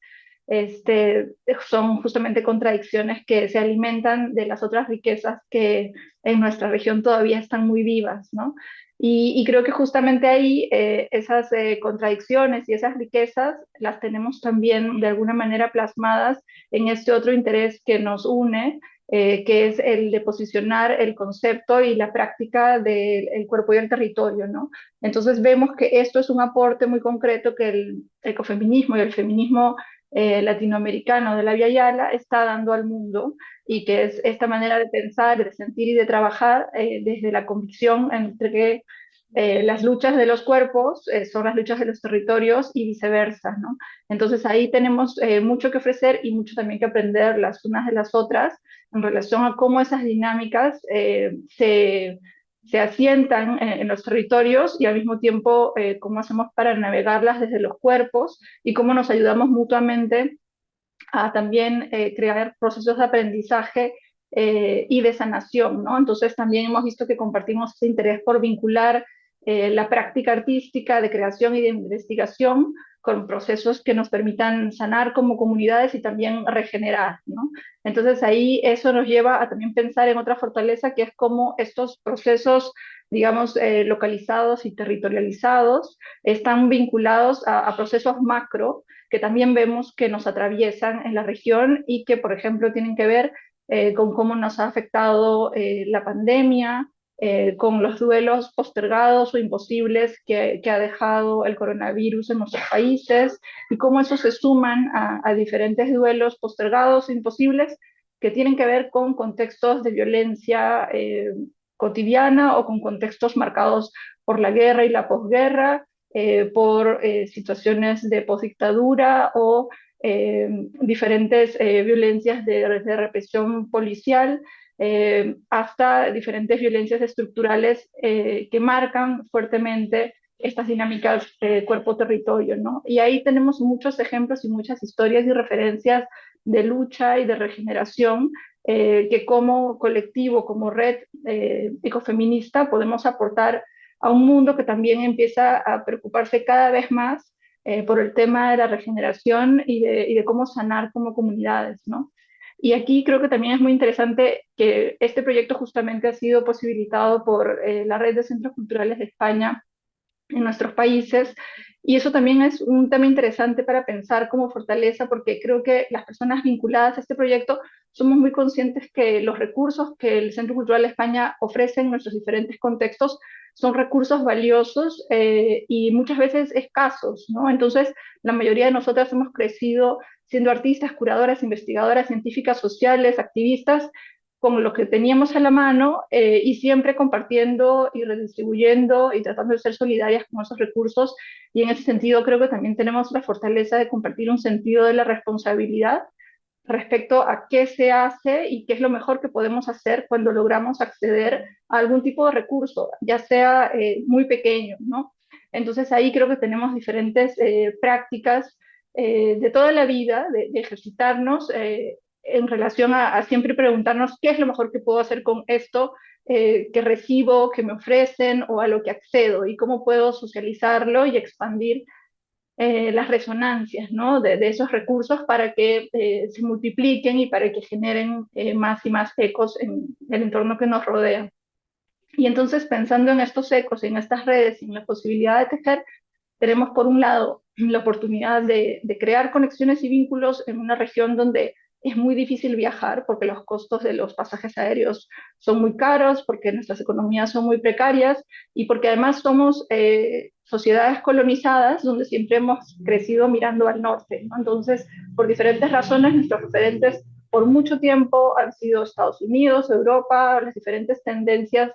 son justamente contradicciones que se alimentan de las otras riquezas que en nuestra región todavía están muy vivas, ¿no? Y creo que justamente ahí esas contradicciones y esas riquezas las tenemos también de alguna manera plasmadas en este otro interés que nos une, que es el de posicionar el concepto y la práctica del cuerpo y el territorio, ¿no? Entonces vemos que esto es un aporte muy concreto que el ecofeminismo y el feminismo latinoamericano de la Via Yala está dando al mundo, y que es esta manera de pensar, de sentir y de trabajar desde la convicción entre que las luchas de los cuerpos son las luchas de los territorios y viceversa, ¿no? Entonces ahí tenemos mucho que ofrecer y mucho también que aprender las unas de las otras en relación a cómo esas dinámicas se asientan en los territorios, y al mismo tiempo cómo hacemos para navegarlas desde los cuerpos y cómo nos ayudamos mutuamente a también crear procesos de aprendizaje y de sanación, ¿no? Entonces también hemos visto que compartimos ese interés por vincular la práctica artística de creación y de investigación con procesos que nos permitan sanar como comunidades y también regenerar, ¿no? Entonces ahí eso nos lleva a también pensar en otra fortaleza, que es cómo estos procesos, digamos, localizados y territorializados están vinculados a procesos macro que también vemos que nos atraviesan en la región y que, por ejemplo, tienen que ver con cómo nos ha afectado la pandemia, con los duelos postergados o imposibles que ha dejado el coronavirus en nuestros países, y cómo eso se suman a diferentes duelos postergados o imposibles que tienen que ver con contextos de violencia cotidiana, o con contextos marcados por la guerra y la posguerra, por situaciones de posdictadura o diferentes violencias de represión policial, hasta diferentes violencias estructurales que marcan fuertemente estas dinámicas cuerpo-territorio, ¿no? Y ahí tenemos muchos ejemplos y muchas historias y referencias de lucha y de regeneración que como colectivo, como red ecofeminista podemos aportar a un mundo que también empieza a preocuparse cada vez más por el tema de la regeneración y de cómo sanar como comunidades, ¿no? Y aquí creo que también es muy interesante que este proyecto justamente ha sido posibilitado por la Red de Centros Culturales de España en nuestros países, y eso también es un tema interesante para pensar como fortaleza, porque creo que las personas vinculadas a este proyecto somos muy conscientes que los recursos que el Centro Cultural de España ofrece en nuestros diferentes contextos son recursos valiosos y muchas veces escasos, ¿no? Entonces, la mayoría de nosotras hemos crecido siendo artistas, curadoras, investigadoras, científicas, sociales, activistas, con lo que teníamos a la mano y siempre compartiendo y redistribuyendo y tratando de ser solidarias con esos recursos. Y en ese sentido creo que también tenemos la fortaleza de compartir un sentido de la responsabilidad respecto a qué se hace y qué es lo mejor que podemos hacer cuando logramos acceder a algún tipo de recurso, ya sea muy pequeño, ¿no? Entonces ahí creo que tenemos diferentes prácticas de toda la vida, de ejercitarnos en relación a siempre preguntarnos qué es lo mejor que puedo hacer con esto que recibo, que me ofrecen o a lo que accedo, y cómo puedo socializarlo y expandir las resonancias, ¿no? de esos recursos para que se multipliquen y para que generen más y más ecos en el entorno que nos rodea. Y entonces, pensando en estos ecos, en estas redes, en la posibilidad de tejer, tenemos por un lado la oportunidad de crear conexiones y vínculos en una región donde es muy difícil viajar porque los costos de los pasajes aéreos son muy caros, porque nuestras economías son muy precarias y porque además somos sociedades colonizadas donde siempre hemos crecido mirando al norte, ¿no? Entonces, por diferentes razones, nuestros referentes por mucho tiempo han sido Estados Unidos, Europa, las diferentes tendencias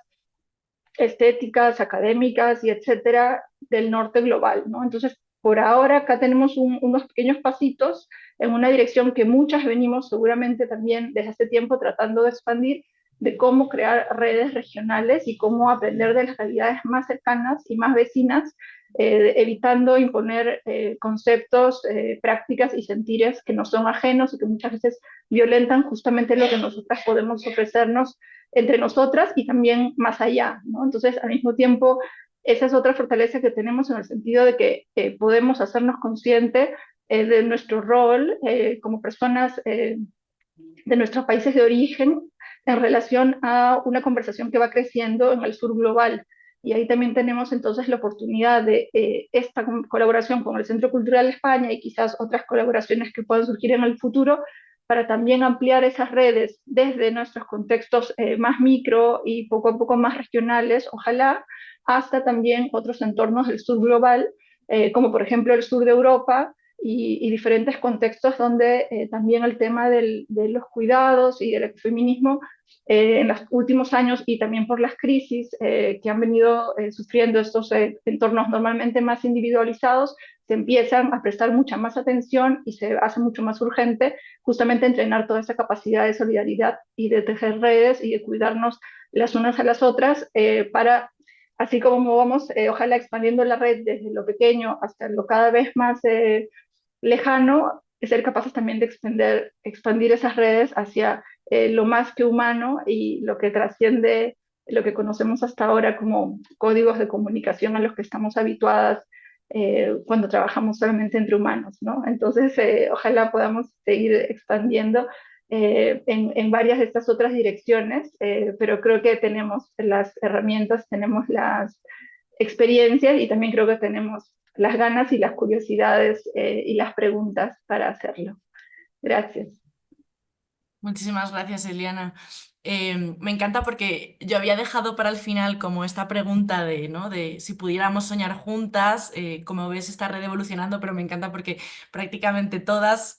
estéticas, académicas y etcétera del norte global, ¿no? Entonces, por ahora acá tenemos unos pequeños pasitos en una dirección que muchas venimos seguramente también desde hace tiempo tratando de expandir, de cómo crear redes regionales y cómo aprender de las realidades más cercanas y más vecinas, evitando imponer conceptos, prácticas y sentires que nos son ajenos y que muchas veces violentan justamente lo que nosotras podemos ofrecernos entre nosotras y también más allá, ¿no? Entonces, al mismo tiempo, esa es otra fortaleza que tenemos en el sentido de que podemos hacernos conscientes de nuestro rol como personas de nuestros países de origen en relación a una conversación que va creciendo en el sur global. Y ahí también tenemos entonces la oportunidad de esta colaboración con el Centro Cultural de España y quizás otras colaboraciones que puedan surgir en el futuro para también ampliar esas redes desde nuestros contextos más micro y poco a poco más regionales, ojalá, hasta también otros entornos del sur global, como por ejemplo el sur de Europa, y diferentes contextos donde también el tema de los cuidados y del feminismo en los últimos años y también por las crisis que han venido sufriendo estos entornos normalmente más individualizados, se empiezan a prestar mucha más atención y se hace mucho más urgente justamente entrenar toda esa capacidad de solidaridad y de tejer redes y de cuidarnos las unas a las otras para así como vamos, ojalá expandiendo la red desde lo pequeño hasta lo cada vez más lejano, ser capaces también de expandir esas redes hacia lo más que humano y lo que trasciende lo que conocemos hasta ahora como códigos de comunicación a los que estamos habituadas cuando trabajamos solamente entre humanos, ¿no? Entonces, ojalá podamos seguir expandiendo en varias de estas otras direcciones, pero creo que tenemos las herramientas, tenemos las experiencias y también creo que tenemos las ganas y las curiosidades y las preguntas para hacerlo. Gracias. Muchísimas gracias, Eliana. Me encanta porque yo había dejado para el final como esta pregunta de, ¿no? de si pudiéramos soñar juntas, cómo ves esta red evolucionando, pero me encanta porque prácticamente todas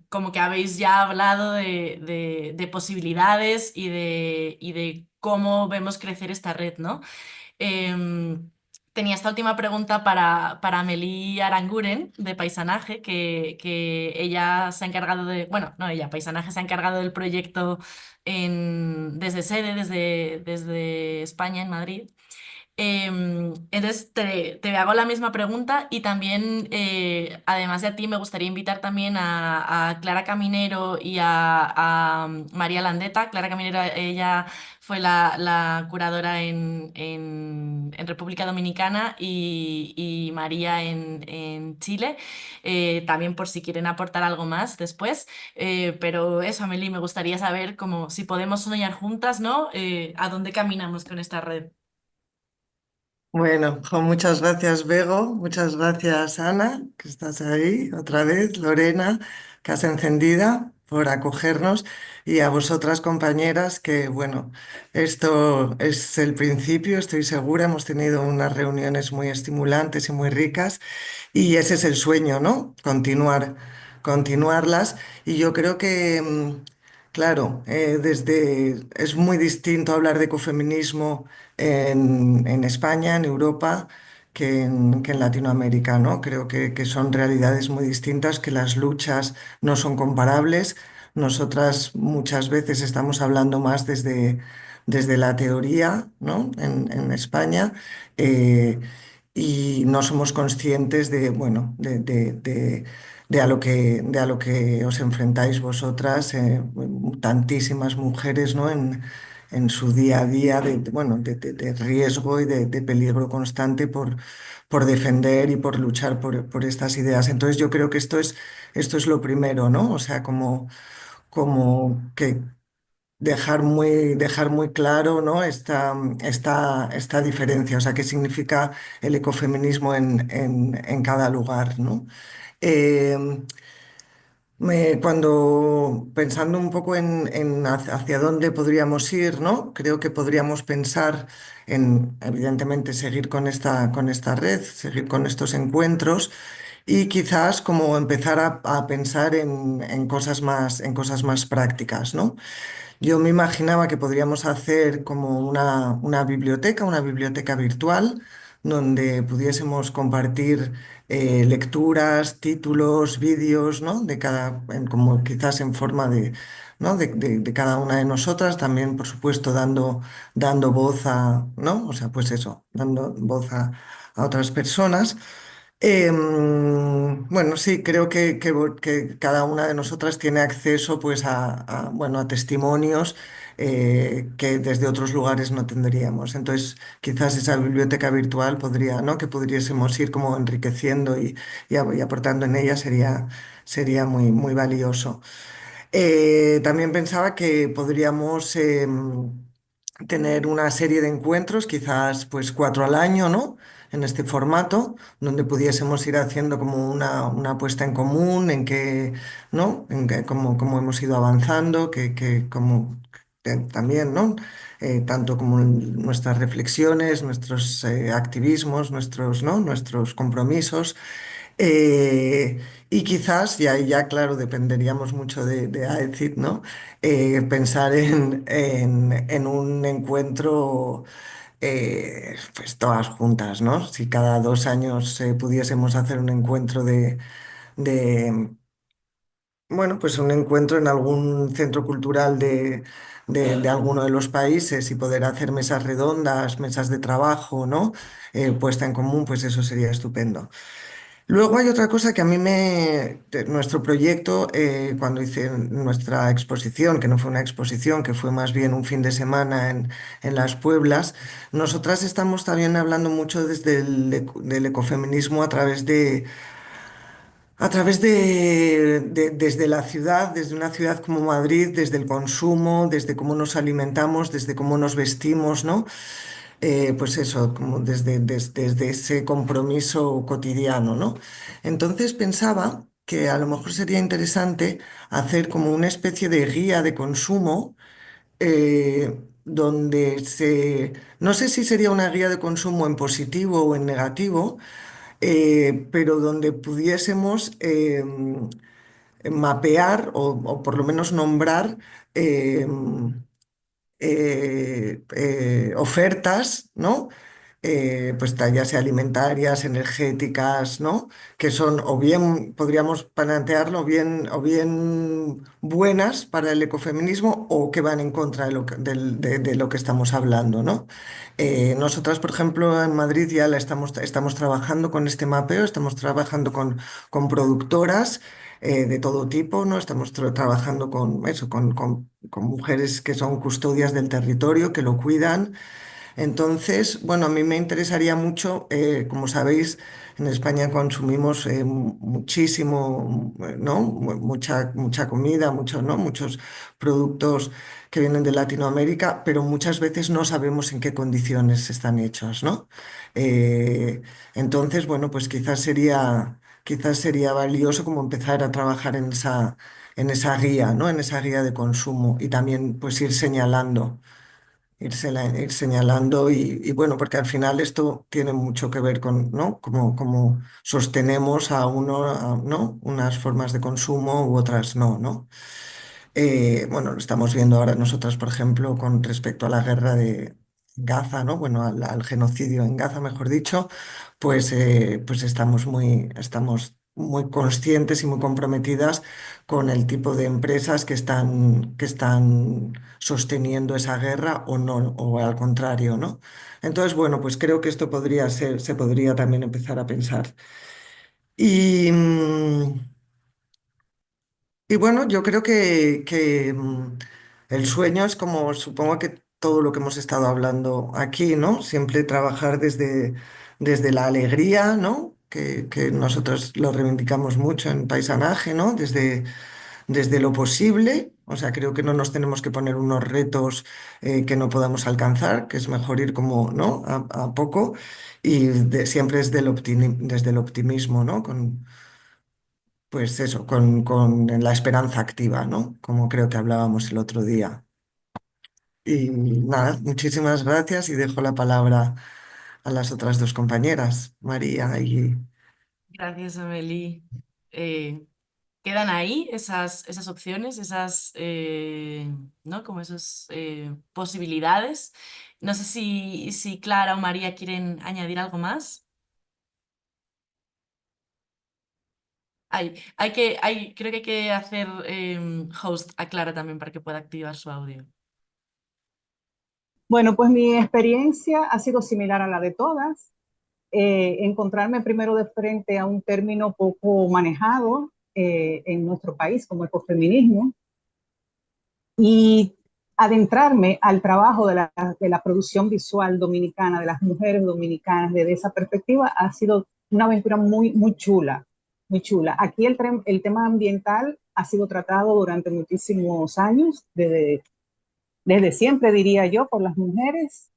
como que habéis ya hablado de posibilidades y de cómo vemos crecer esta red, ¿no? Em, Tenía esta última pregunta para Amelie Aranguren, de Paisanaje, que ella se ha encargado de, bueno, no ella, Paisanaje se ha encargado del proyecto desde sede, desde España, en Madrid. Entonces te hago la misma pregunta y también, además de a ti, me gustaría invitar también a Clara Caminero y a María Landeta. Clara Caminero, ella fue la curadora en República Dominicana y María en Chile, también por si quieren aportar algo más después. Pero eso, Amelie, me gustaría saber como si podemos soñar juntas, ¿no? ¿A dónde caminamos con esta red? Bueno, muchas gracias, Bego, muchas gracias, Ana, que estás ahí otra vez, Lorena, que has encendida por acogernos, y a vosotras, compañeras, que bueno, esto es el principio, estoy segura, hemos tenido unas reuniones muy estimulantes y muy ricas, y ese es el sueño, ¿no? Continuarlas, y yo creo que, claro, es muy distinto hablar de ecofeminismo en España, en Europa, que en Latinoamérica, ¿no? Creo que son realidades muy distintas, que las luchas no son comparables. Nosotras muchas veces estamos hablando más desde la teoría, ¿no? En España. Y no somos conscientes de, bueno, de a lo que os enfrentáis vosotras, tantísimas mujeres, ¿no? En su día a día bueno, de riesgo y de peligro constante por defender y por luchar por estas ideas. Entonces yo creo que esto es lo primero, ¿no? O sea, como que dejar muy claro, ¿no? esta diferencia, o sea, qué significa el ecofeminismo en cada lugar, ¿no? Eh, Cuando pensando un poco en hacia dónde podríamos ir, ¿no? Creo que podríamos pensar en, evidentemente, seguir con esta red, seguir con estos encuentros y quizás como empezar a pensar en cosas más prácticas, ¿no? Yo me imaginaba que podríamos hacer como una biblioteca virtual, donde pudiésemos compartir lecturas, títulos, vídeos, ¿no? De cada, como quizás en forma de, ¿no? De cada una de nosotras, también, por supuesto, dando voz a, ¿no? O sea, pues eso, dando voz a otras personas. Bueno, sí, creo que cada una de nosotras tiene acceso pues bueno, a testimonios que desde otros lugares no tendríamos. Entonces, quizás esa biblioteca virtual podría, ¿no? Que pudiésemos ir como enriqueciendo y aportando en ella sería muy, muy valioso. También pensaba que podríamos tener una serie de encuentros, quizás pues 4 al año, ¿no? En este formato, donde pudiésemos ir haciendo como una puesta en común, en que, ¿no? Cómo hemos ido avanzando, también, ¿no? Tanto como nuestras reflexiones, nuestros activismos, ¿no? Nuestros compromisos. Eh, y quizás, y ahí ya, claro, dependeríamos mucho de AECID, ¿no? Pensar en un encuentro, pues todas juntas, ¿no? Si cada 2 años pudiésemos hacer un encuentro de, bueno, pues un encuentro en algún centro cultural de alguno de los países y poder hacer mesas redondas, mesas de trabajo, ¿no? Puesta en común, pues eso sería estupendo. Luego hay otra cosa que a mí nuestro proyecto, cuando hice nuestra exposición, que no fue una exposición, que fue más bien un fin de semana en Las Pueblas, nosotras estamos también hablando mucho del ecofeminismo desde la ciudad, desde una ciudad como Madrid, desde el consumo, desde cómo nos alimentamos, desde cómo nos vestimos, ¿no? Pues eso, como desde ese compromiso cotidiano, ¿no? Entonces pensaba que a lo mejor sería interesante hacer como una especie de guía de consumo donde no sé si sería una guía de consumo en positivo o en negativo, pero donde pudiésemos mapear o por lo menos nombrar em, ofertas, ¿no? Pues ya sea alimentarias, energéticas, ¿no? Que son o bien, podríamos plantearlo, o bien buenas para el ecofeminismo o que van en contra de lo que estamos hablando, ¿no? Nosotras, por ejemplo, en Madrid ya estamos trabajando con este mapeo, estamos trabajando con productoras de todo tipo, ¿no? Estamos trabajando con eso, con mujeres que son custodias del territorio, que lo cuidan. Entonces, bueno, a mí me interesaría mucho, como sabéis, en España consumimos muchísimo, ¿no? Mucha comida, ¿no? Muchos productos que vienen de Latinoamérica, pero muchas veces no sabemos en qué condiciones están hechos, ¿no? Eh, entonces, bueno, pues quizás sería valioso como empezar a trabajar en esa guía, ¿no? En esa guía de consumo y también pues ir señalando y bueno, porque al final esto tiene mucho que ver con, ¿no? Cómo sostenemos ¿no? Unas formas de consumo u otras no, ¿no? Bueno, lo estamos viendo ahora nosotras, por ejemplo, con respecto a la guerra de Gaza, ¿no? Bueno, al genocidio en Gaza, mejor dicho, pues estamos muy conscientes y muy comprometidas con el tipo de empresas que están sosteniendo esa guerra o no, o al contrario, ¿no? Entonces, bueno, pues creo que esto se podría también empezar a pensar. Y, y bueno, yo creo que el sueño es como, supongo que todo lo que hemos estado hablando aquí, ¿no? Siempre trabajar desde la alegría, ¿no? Que nosotros lo reivindicamos mucho en Paisanaje, ¿no? Desde lo posible. O sea, creo que no nos tenemos que poner unos retos que no podamos alcanzar, que es mejor ir como, ¿no? A poco y siempre desde el optimismo, ¿no? pues eso, con la esperanza activa, ¿no? Como creo que hablábamos el otro día. Y nada, muchísimas gracias y dejo la palabra a las otras dos compañeras, María y... Gracias, Amelie. Quedan ahí esas opciones, ¿no? Como esas posibilidades. No sé si Clara o María quieren añadir algo más. Creo que hay que hacer host a Clara también para que pueda activar su audio. Bueno, pues mi experiencia ha sido similar a la de todas. Encontrarme primero de frente a un término poco manejado en nuestro país como ecofeminismo y adentrarme al trabajo de la producción visual dominicana, de las mujeres dominicanas, desde esa perspectiva, ha sido una aventura muy, muy chula, muy chula. Aquí el tema ambiental ha sido tratado durante muchísimos años, desde siempre, diría yo, por las mujeres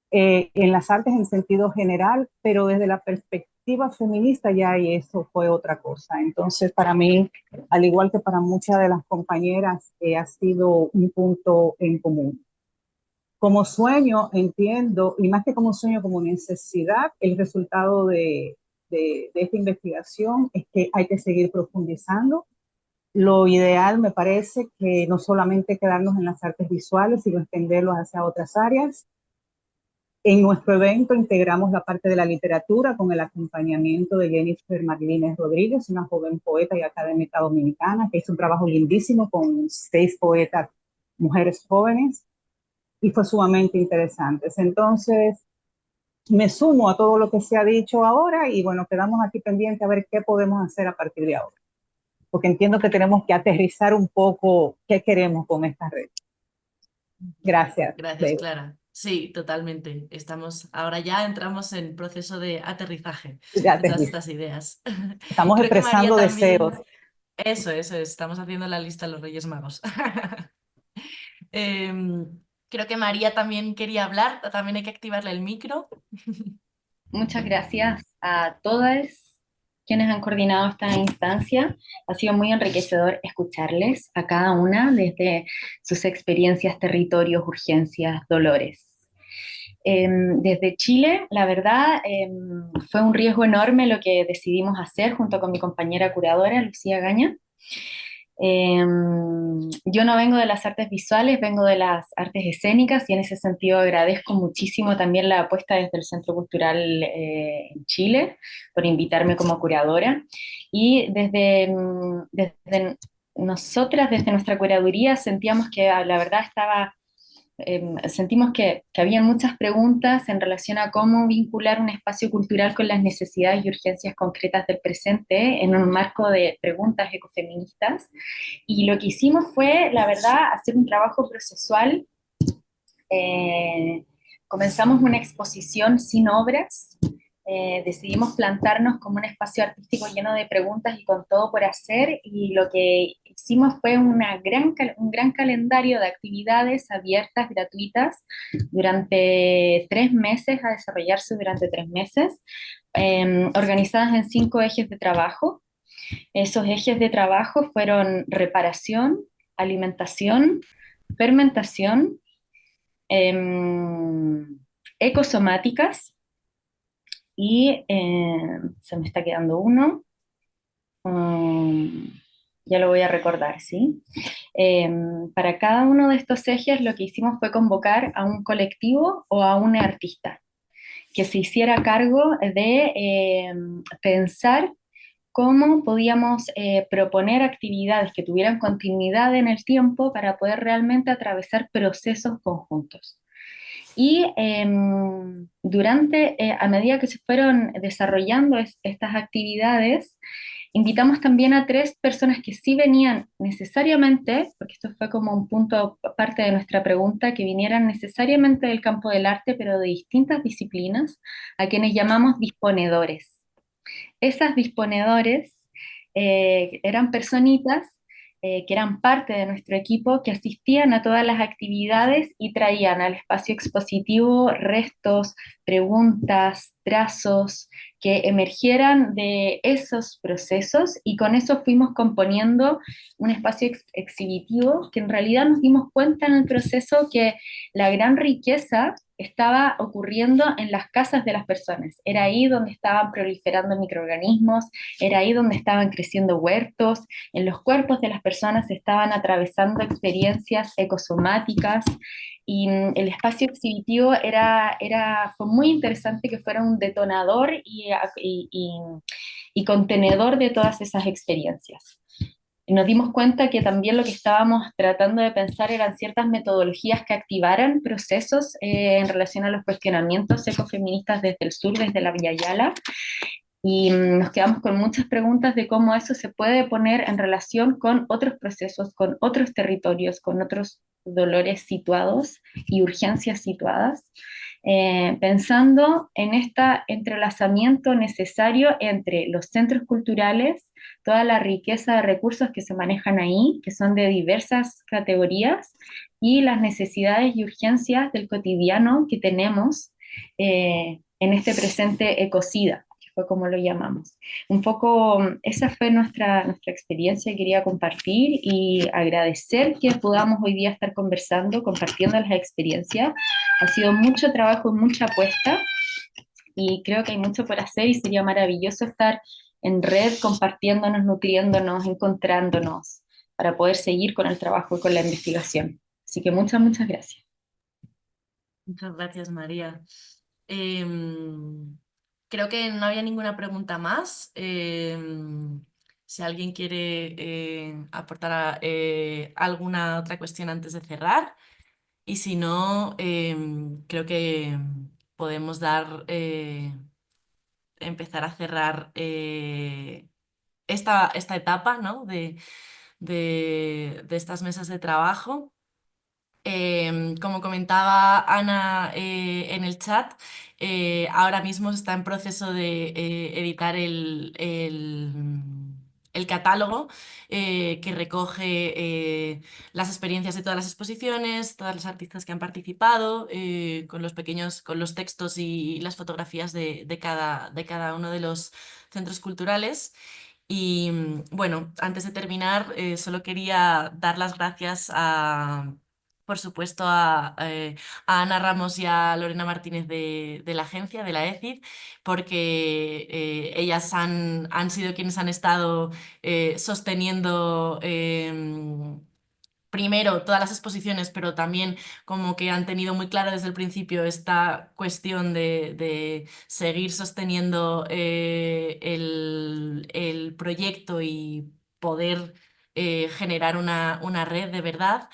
en las artes en sentido general, pero desde la perspectiva feminista ya y eso fue otra cosa. Entonces, para mí, al igual que para muchas de las compañeras, ha sido un punto en común. Como sueño, entiendo, y más que como sueño, como necesidad, el resultado de esta investigación es que hay que seguir profundizando. Lo ideal me parece que no solamente quedarnos en las artes visuales, sino extenderlo hacia otras áreas. En nuestro evento integramos la parte de la literatura con el acompañamiento de Jennifer Marlínez Rodríguez, una joven poeta y académica dominicana que hizo un trabajo lindísimo con 6 poetas, mujeres jóvenes, y fue sumamente interesante. Entonces, me sumo a todo lo que se ha dicho ahora y bueno, quedamos aquí pendientes a ver qué podemos hacer a partir de ahora, porque entiendo que tenemos que aterrizar un poco qué queremos con esta red. Gracias. Gracias, Clara. Sí, totalmente. Ahora ya entramos en proceso de aterrizaje de todas estas ideas. Estamos Creo que María expresando deseos. también. Eso, estamos haciendo la lista de los Reyes Magos. Creo que María también quería hablar, también hay que activarle el micro. Muchas gracias a todas quienes han coordinado esta instancia. Ha sido muy enriquecedor escucharles a cada una desde sus experiencias, territorios, urgencias, dolores. Desde Chile, la verdad, fue un riesgo enorme lo que decidimos hacer junto con mi compañera curadora, Lucía Gaña. Yo no vengo de las artes visuales, vengo de las artes escénicas y en ese sentido agradezco muchísimo también la apuesta desde el Centro Cultural en Chile por invitarme como curadora y desde nosotras, desde nuestra curaduría sentíamos que la verdad sentimos que había muchas preguntas en relación a cómo vincular un espacio cultural con las necesidades y urgencias concretas del presente en un marco de preguntas ecofeministas. Y lo que hicimos fue, la verdad, hacer un trabajo procesual. Comenzamos una exposición sin obras. Decidimos plantarnos como un espacio artístico lleno de preguntas y con todo por hacer, y lo que hicimos fue un gran calendario de actividades abiertas, gratuitas, durante 3 meses, a desarrollarse durante 3 meses, organizadas en 5 ejes de trabajo. Esos ejes de trabajo fueron reparación, alimentación, fermentación, ecosomáticas, y se me está quedando uno, ya lo voy a recordar, ¿sí? Para cada uno de estos ejes lo que hicimos fue convocar a un colectivo o a un artista que se hiciera cargo de pensar cómo podíamos proponer actividades que tuvieran continuidad en el tiempo para poder realmente atravesar procesos conjuntos. Y a medida que se fueron desarrollando estas actividades, invitamos también a 3 personas que sí venían necesariamente, porque esto fue como un punto parte de nuestra pregunta, que vinieran necesariamente del campo del arte, pero de distintas disciplinas, a quienes llamamos disponedores. Esas disponedores eran personitas que eran parte de nuestro equipo, que asistían a todas las actividades y traían al espacio expositivo restos, preguntas, trazos que emergieran de esos procesos, y con eso fuimos componiendo un espacio exhibitivo que en realidad nos dimos cuenta en el proceso que la gran riqueza estaba ocurriendo en las casas de las personas. Era ahí donde estaban proliferando microorganismos, era ahí donde estaban creciendo huertos, en los cuerpos de las personas se estaban atravesando experiencias ecosomáticas, y el espacio exhibitivo fue muy interesante que fuera un detonador y contenedor de todas esas experiencias. Nos dimos cuenta que también lo que estábamos tratando de pensar eran ciertas metodologías que activaran procesos en relación a los cuestionamientos ecofeministas desde el sur, desde la Villa Yala, y nos quedamos con muchas preguntas de cómo eso se puede poner en relación con otros procesos, con otros territorios, con otros dolores situados y urgencias situadas, pensando en este entrelazamiento necesario entre los centros culturales, toda la riqueza de recursos que se manejan ahí, que son de diversas categorías, y las necesidades y urgencias del cotidiano que tenemos en este presente ecocida, que fue como lo llamamos. Un poco esa fue nuestra experiencia que quería compartir, y agradecer que podamos hoy día estar conversando, compartiendo las experiencias. Ha sido mucho trabajo y mucha apuesta, y creo que hay mucho por hacer, y sería maravilloso estar en red compartiéndonos, nutriéndonos, encontrándonos para poder seguir con el trabajo y con la investigación. Así que muchas gracias. Muchas gracias, María. Creo que no había ninguna pregunta más. Si alguien quiere aportar alguna otra cuestión antes de cerrar, y si no, creo que podemos empezar a cerrar esta etapa, ¿no? de estas mesas de trabajo. Como comentaba Ana en el chat, ahora mismo está en proceso de editar el catálogo que recoge las experiencias de todas las exposiciones, todas las artistas que han participado, con los textos y las fotografías de cada uno de los centros culturales. Y bueno, antes de terminar, solo quería dar las gracias por supuesto, a Ana Ramos y a Lorena Martínez de la agencia, de la ECID, porque ellas han sido quienes han estado sosteniendo primero todas las exposiciones, pero también como que han tenido muy claro desde el principio esta cuestión de seguir sosteniendo el proyecto y poder generar una red de verdad.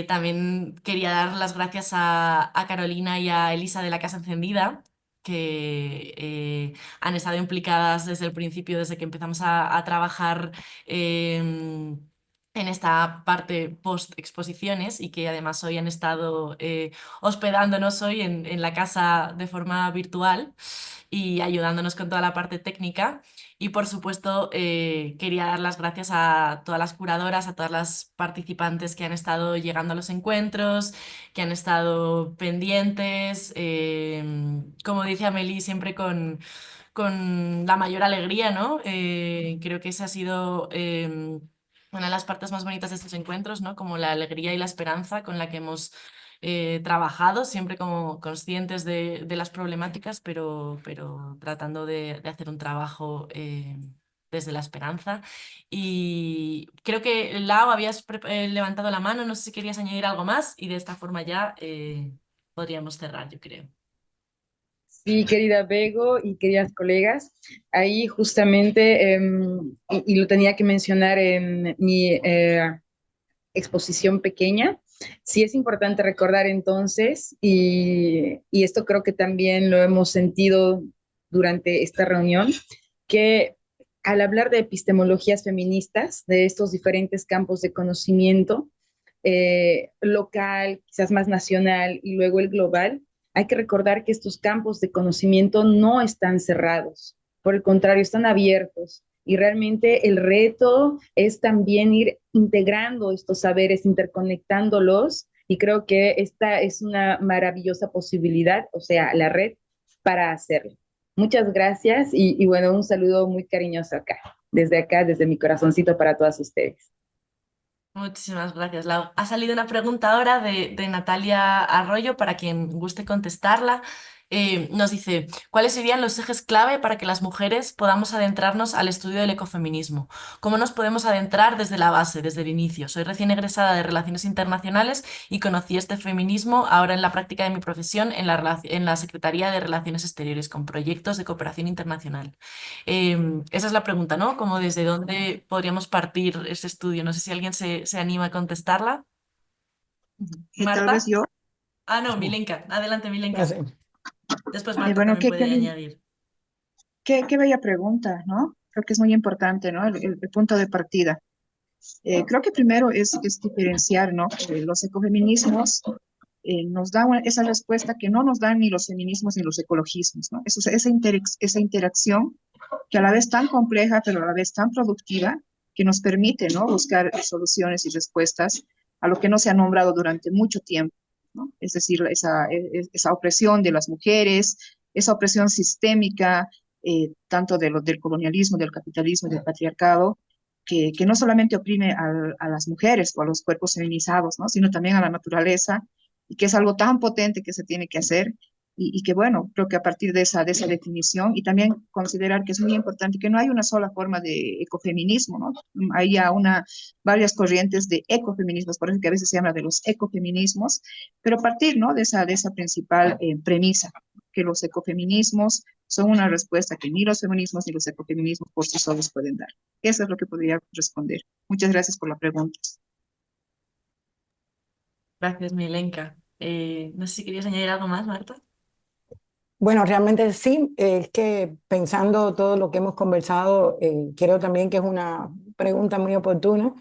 También quería dar las gracias a Carolina y a Elisa de la Casa Encendida, que han estado implicadas desde el principio, desde que empezamos a trabajar en esta parte post-exposiciones, y que además hoy han estado hospedándonos hoy en la casa de forma virtual y ayudándonos con toda la parte técnica. Y por supuesto, quería dar las gracias a todas las curadoras, a todas las participantes que han estado llegando a los encuentros, que han estado pendientes, como dice Amelie, siempre con la mayor alegría, ¿no? Creo que esa ha sido una de las partes más bonitas de estos encuentros, ¿no? Como la alegría y la esperanza con la que hemos trabajado, siempre como conscientes de las problemáticas, pero tratando de hacer un trabajo desde la esperanza. Y creo que, Lau, habías levantado la mano, no sé si querías añadir algo más, y de esta forma ya podríamos cerrar, yo creo. Sí, querida Bego y queridas colegas, ahí justamente, y lo tenía que mencionar en mi exposición pequeña, sí es importante recordar entonces, y esto creo que también lo hemos sentido durante esta reunión, que al hablar de epistemologías feministas, de estos diferentes campos de conocimiento, local, quizás más nacional y luego el global, hay que recordar que estos campos de conocimiento no están cerrados, por el contrario, están abiertos. y realmente el reto es también ir integrando estos saberes, interconectándolos, y creo que esta es una maravillosa posibilidad, o sea, la red para hacerlo. Muchas gracias y bueno, un saludo muy cariñoso acá, desde mi corazoncito para todas ustedes. Muchísimas gracias, Lau. Ha salido una pregunta ahora de Natalia Arroyo para quien guste contestarla. Nos dice, ¿cuáles serían los ejes clave para que las mujeres podamos adentrarnos al estudio del ecofeminismo? ¿Cómo nos podemos adentrar desde la base, desde el inicio? Soy recién egresada de Relaciones Internacionales y conocí este feminismo ahora en la práctica de mi profesión en la Secretaría de Relaciones Exteriores con proyectos de cooperación internacional. Esa es la pregunta, ¿no? Como desde dónde podríamos partir ese estudio. No sé si alguien se anima a contestarla. Tal vez ¿Marta? yo. Ah, no, Milenka. Adelante, Milenka. Así. Después Marta Bueno, también puede añadir. qué bella pregunta, ¿no? Creo que es muy importante, ¿no? El punto de partida. Creo que primero es diferenciar, ¿no? Los ecofeminismos nos dan esa respuesta que no nos dan ni los feminismos ni los ecologismos, ¿no? Esa interacción que a la vez tan compleja, pero a la vez tan productiva, que nos permite, ¿no? Buscar soluciones y respuestas a lo que no se ha nombrado durante mucho tiempo, ¿no? Es decir, esa opresión de las mujeres, esa opresión sistémica, tanto del colonialismo, del capitalismo, del patriarcado, que no solamente oprime a las mujeres o a los cuerpos feminizados, ¿no? Sino también a la naturaleza, y que es algo tan potente que se tiene que hacer, y que bueno, creo que a partir de esa definición, y también considerar que es muy importante que no hay una sola forma de ecofeminismo, ¿no? Hay ya varias corrientes de ecofeminismos, por eso que a veces se habla de los ecofeminismos, pero a partir, ¿no? de esa principal premisa, que los ecofeminismos son una respuesta que ni los feminismos ni los ecofeminismos por sí solos pueden dar. Eso es lo que podría responder. Muchas gracias por la pregunta. Gracias, Milenka. No sé si querías añadir algo más, Marta. Bueno, realmente sí, es que pensando todo lo que hemos conversado, creo también que es una pregunta muy oportuna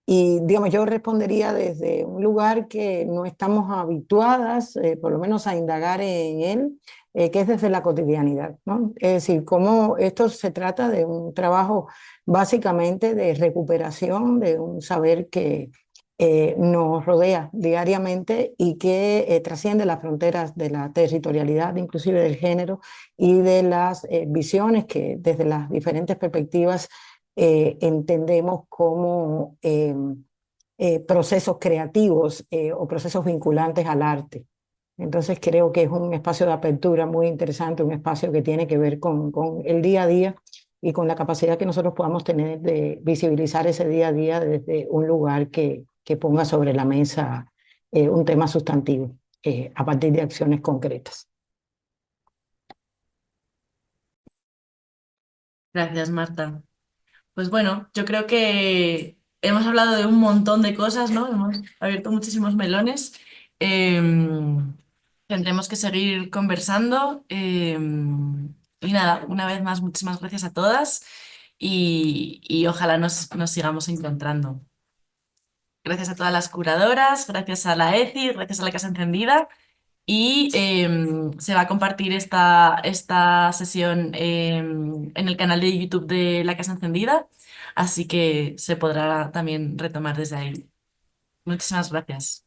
y, digamos, yo respondería desde un lugar que no estamos habituadas, por lo menos a indagar en él, que es desde la cotidianidad, ¿no? Es decir, cómo esto se trata de un trabajo básicamente de recuperación de un saber que nos rodea diariamente y que trasciende las fronteras de la territorialidad, inclusive del género y de las visiones que desde las diferentes perspectivas entendemos como procesos creativos o procesos vinculantes al arte. Entonces creo que es un espacio de apertura muy interesante, un espacio que tiene que ver con el día a día y con la capacidad que nosotros podamos tener de visibilizar ese día a día desde un lugar que ponga sobre la mesa un tema sustantivo a partir de acciones concretas. Gracias, Marta. Pues bueno, yo creo que hemos hablado de un montón de cosas, ¿no? Hemos abierto muchísimos melones. Tendremos que seguir conversando. Y nada, una vez más, muchísimas gracias a todas y ojalá nos sigamos encontrando. Gracias a todas las curadoras, gracias a la ECI, gracias a la Casa Encendida. Y se va a compartir esta sesión en el canal de YouTube de La Casa Encendida, así que se podrá también retomar desde ahí. Muchísimas gracias.